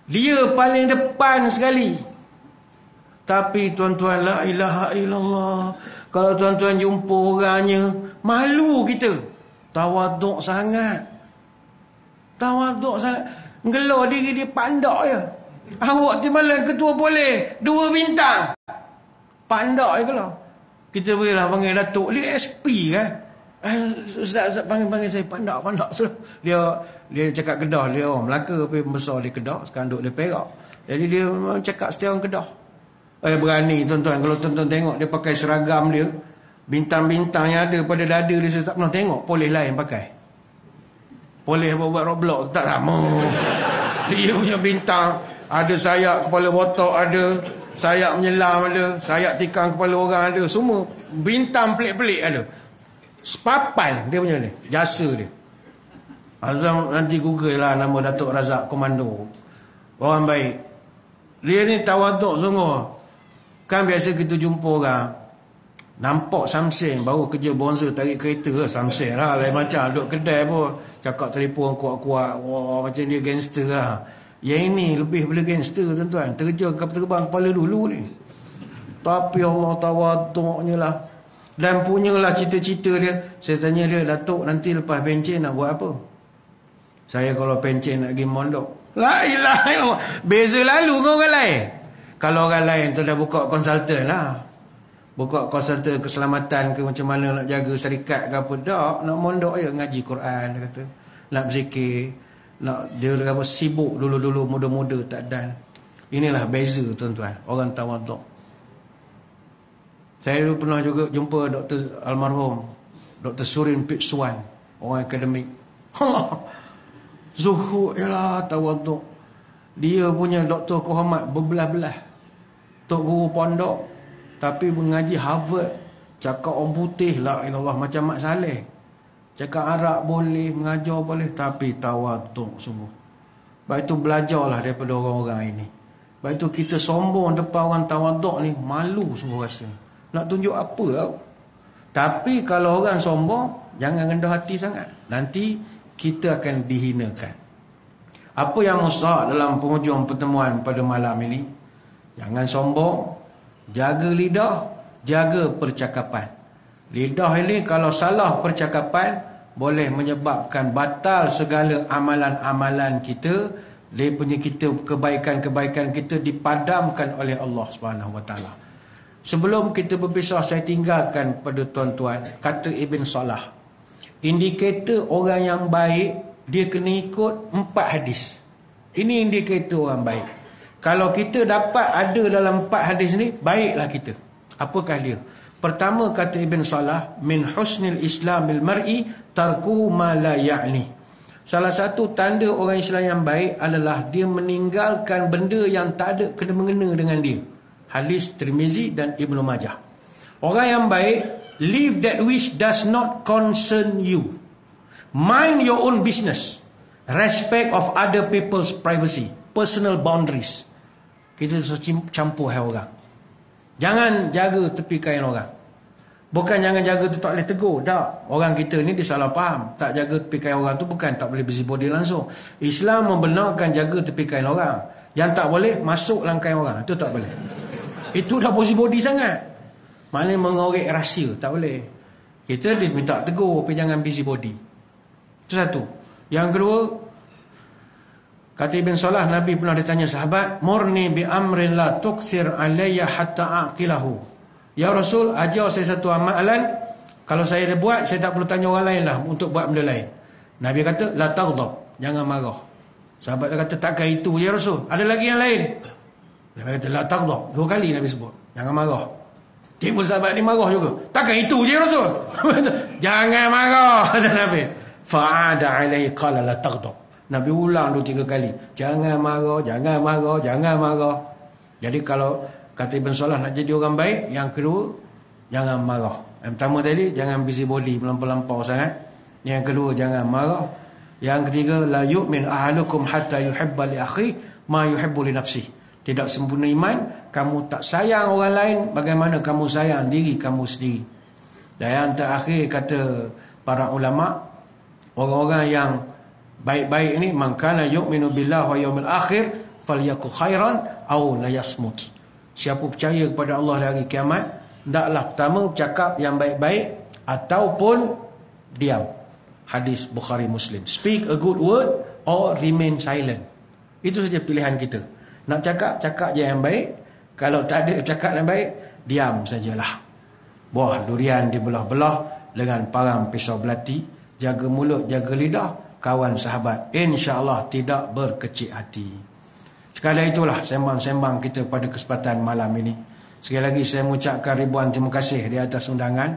Dia paling depan sekali. Tapi tuan-tuan, la ilaha illallah, kalau tuan-tuan jumpa orangnya, malu kita. Tawaduk sangat. Ngelar diri dia pandak je. Awak timbalan ketua boleh 2 bintang. Pandak je kalau. Kita bolehlah panggil Datuk. Dia SP kan. Ustaz panggil saya pandak. So, dia cakap Kedah. Dia orang Melaka tapi besar di Kedah. Sekarang duduk di Perak. Jadi dia cakap setiap orang Kedah. Berani tuan-tuan. Kalau tuan-tuan tengok dia pakai seragam dia, bintang-bintang yang ada pada dada dia, saya tak pernah tengok polis lain pakai. Polis buat Roblox tak lama. Dia punya bintang ada sayap kepala botak, ada sayap menyelam, ada sayap tikam kepala orang, ada semua bintang pelik-pelik ada. Sepapan dia punya ni, jasa dia. Nanti Google lah nama Datuk Razak Komando. Orang baik. Dia ni tawaduk sungguh. Kan biasa kita jumpa orang nampak Samseng baru kerja bonza tarik kereta, Samseng lah, lain macam duduk kedai pun cakap telefon kuat-kuat, wah macam dia gangster lah. Yang ini lebih daripada gangster tuan-tuan, terjun terbang kepala dulu ni. Tapi Allah tawaduknya lah. Dan punyalah cita-cita dia. Saya tanya dia, Datuk nanti lepas pencen nak buat apa? Saya kalau pencen nak pergi mondok. La ilaha illallah. Beza lalu dengan orang lain. Kalau orang lain tu dah buka konsultan lah. Buka konsultan keselamatan ke macam mana nak jaga syarikat ke apa. Tak, nak mondok je ngaji Quran dia kata. Nak berzikir. Nak dia apa sibuk dulu-dulu muda-muda tak dan. Inilah beza tuan-tuan. Orang tawaduk. Saya dulu pernah juga jumpa Dr. Almarhum Dr. Surin Pitsuan, orang akademik. Zuhud ialah tawaduk. Dia punya doktor kehormat berbelah-belah. Tok guru pondok tapi mengaji Harvard. Cakap orang putih la ilallah macam Mak Saleh. Cakap Arab boleh, mengajar boleh, tapi tawaduk sungguh. Baik itu belajarlah daripada orang-orang ini. Baik itu kita sombong depan orang tawaduk ni, malu sungguh rasa. Nak tunjuk apa tau. Tapi kalau orang sombong, jangan rendah hati sangat. Nanti kita akan dihinakan. Apa yang mustahak dalam penghujung pertemuan pada malam ini? Jangan sombong, jaga lidah, jaga percakapan. Lidah ini kalau salah percakapan, boleh menyebabkan batal segala amalan-amalan kita. Dia punya kita, kebaikan-kebaikan kita dipadamkan oleh Allah SWT. Sebelum kita berpisah, saya tinggalkan pada tuan-tuan kata Ibn Salah. Indikator orang yang baik, dia kena ikut 4 hadis. Ini indikator orang baik. Kalau kita dapat ada dalam 4 hadis ni, baiklah kita. Apakah dia? Pertama kata Ibn Salah, min husnil islamil mar'i tarkuhu ma la ya'ni. Salah satu tanda orang Islam yang baik adalah dia meninggalkan benda yang tak ada kena mengena dengan dia. Hadis Tirmizi dan Ibnu Majah. Orang yang baik, leave that which does not concern you. Mind your own business. Respect of other people's privacy. Personal boundaries. Kita campur hai orang. Jangan jaga tepi kain orang. Bukan jangan jaga tu tak boleh tegur. Tak. Orang kita ni dia salah faham. Tak jaga tepi kain orang tu bukan tak boleh busybody langsung. Islam membenarkan jaga tepi kain orang. Yang tak boleh masuk dalam kain orang. Itu tak boleh. Itu dah busybody sangat. Maknanya mengorek rahsia. Tak boleh. Kita dia minta tegur tapi jangan busybody. Itu satu. Yang kedua, kata Ibn Salah, Nabi pernah ditanya sahabat, murni bi amrin la tukthir alayya hatta aqilahu. Ya Rasul, ajar saya satu amalan, kalau saya dah buat, saya tak perlu tanya orang lain lah untuk buat benda lain. Nabi kata, la taghdab, jangan marah. Sahabat kata, takkan itu ya Rasul, ada lagi yang lain? Nabi kata la taghdab. 2 kali Nabi sebut. Jangan marah. Tiba sahabat ni marah juga. Takkan itu je Rasul. Jangan marah kata Nabi. Fa'ada alaihi qala la taghdab. Nabi ulang 2-3 kali. Jangan marah, jangan marah, jangan marah. Jadi kalau kata Ibn Salah nak jadi orang baik, yang kedua jangan marah. Yang pertama tadi jangan busybody melampau-lampau sangat. Yang kedua jangan marah. Yang ketiga la yu'min ahadukum hatta yuhibba li akhi ma yuhibbu li nafsihi. Tidak sempurna iman, kamu tak sayang orang lain bagaimana kamu sayang diri kamu sendiri. Dan yang terakhir kata para ulama, orang-orang yang baik-baik ini, man kana yu'minu billahi wa yawmil akhir falyakul khairan aw la yasmut. Siapa percaya kepada Allah dari kiamat, hendaklah pertama bercakap yang baik-baik ataupun diam. Hadis Bukhari Muslim. Speak a good word or remain silent. Itu saja pilihan kita. Nak cakap je yang baik. Kalau tak ada cakap yang baik, diam sajalah. Buah durian dibelah-belah dengan parang pisau belati. Jaga mulut, jaga lidah, kawan sahabat. InsyaAllah tidak berkecil hati. Sekadar itulah sembang-sembang kita pada kesempatan malam ini. Sekali lagi saya mengucapkan ribuan terima kasih di atas undangan.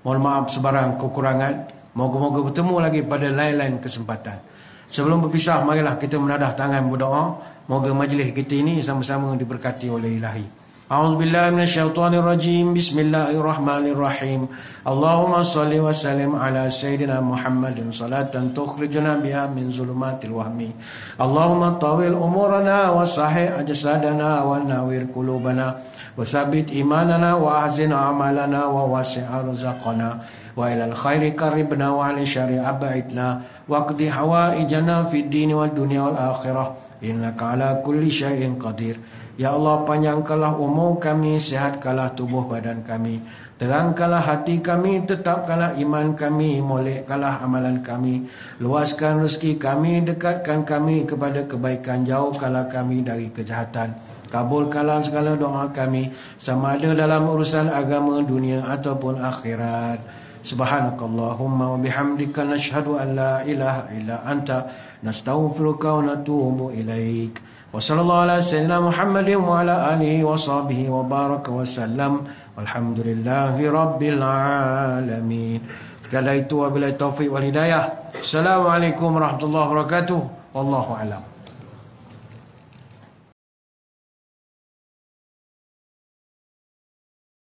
Mohon maaf sebarang kekurangan. Moga-moga bertemu lagi pada lain-lain kesempatan. Sebelum berpisah, marilah kita menadah tangan berdoa. Moga majlis kita ini sama-sama diberkati oleh Ilahi. A'udzubillahi minasyaitonirrajim. Bismillahirrahmanirrahim. Allahumma salli wa sallim ala sayyidina Muhammadin salatan tukhrijuna biha min zulumatil wahmi. Allahumma tawil umurana wa sahih ajsadana wa nawir qulubana wa tsabbit imanana wa ahzin amalana wa wasi' arzaqana wa ilal khairi qaribna wa ala syari ab'idna wa qdi hawaijana fid din wad dunya wal akhirah innaka ala kulli syai'in qadir. Ya Allah, panjangkanlah umur kami, sihatkanlah tubuh badan kami, terangkanlah hati kami, tetapkanlah iman kami, molekkanlah amalan kami, luaskan rezeki kami, dekatkan kami kepada kebaikan, jauhkanlah kami dari kejahatan. Kabulkanlah segala doa kami, sama ada dalam urusan agama, dunia ataupun akhirat. Subhanakallahumma wa bihamdika nashhadu an la ilaha illa anta nastaghfiruka wa natubu ilaik. Wa sallallahu ala sayyidina Muhammadin wa ala alihi wa sahbihi wa baraka wa sallam. Walhamdulillahi rabbil alamin. Sekadar itu wabillahi taufiq wal hidayah. Assalamualaikum warahmatullahi wabarakatuh. Wallahu a'lam.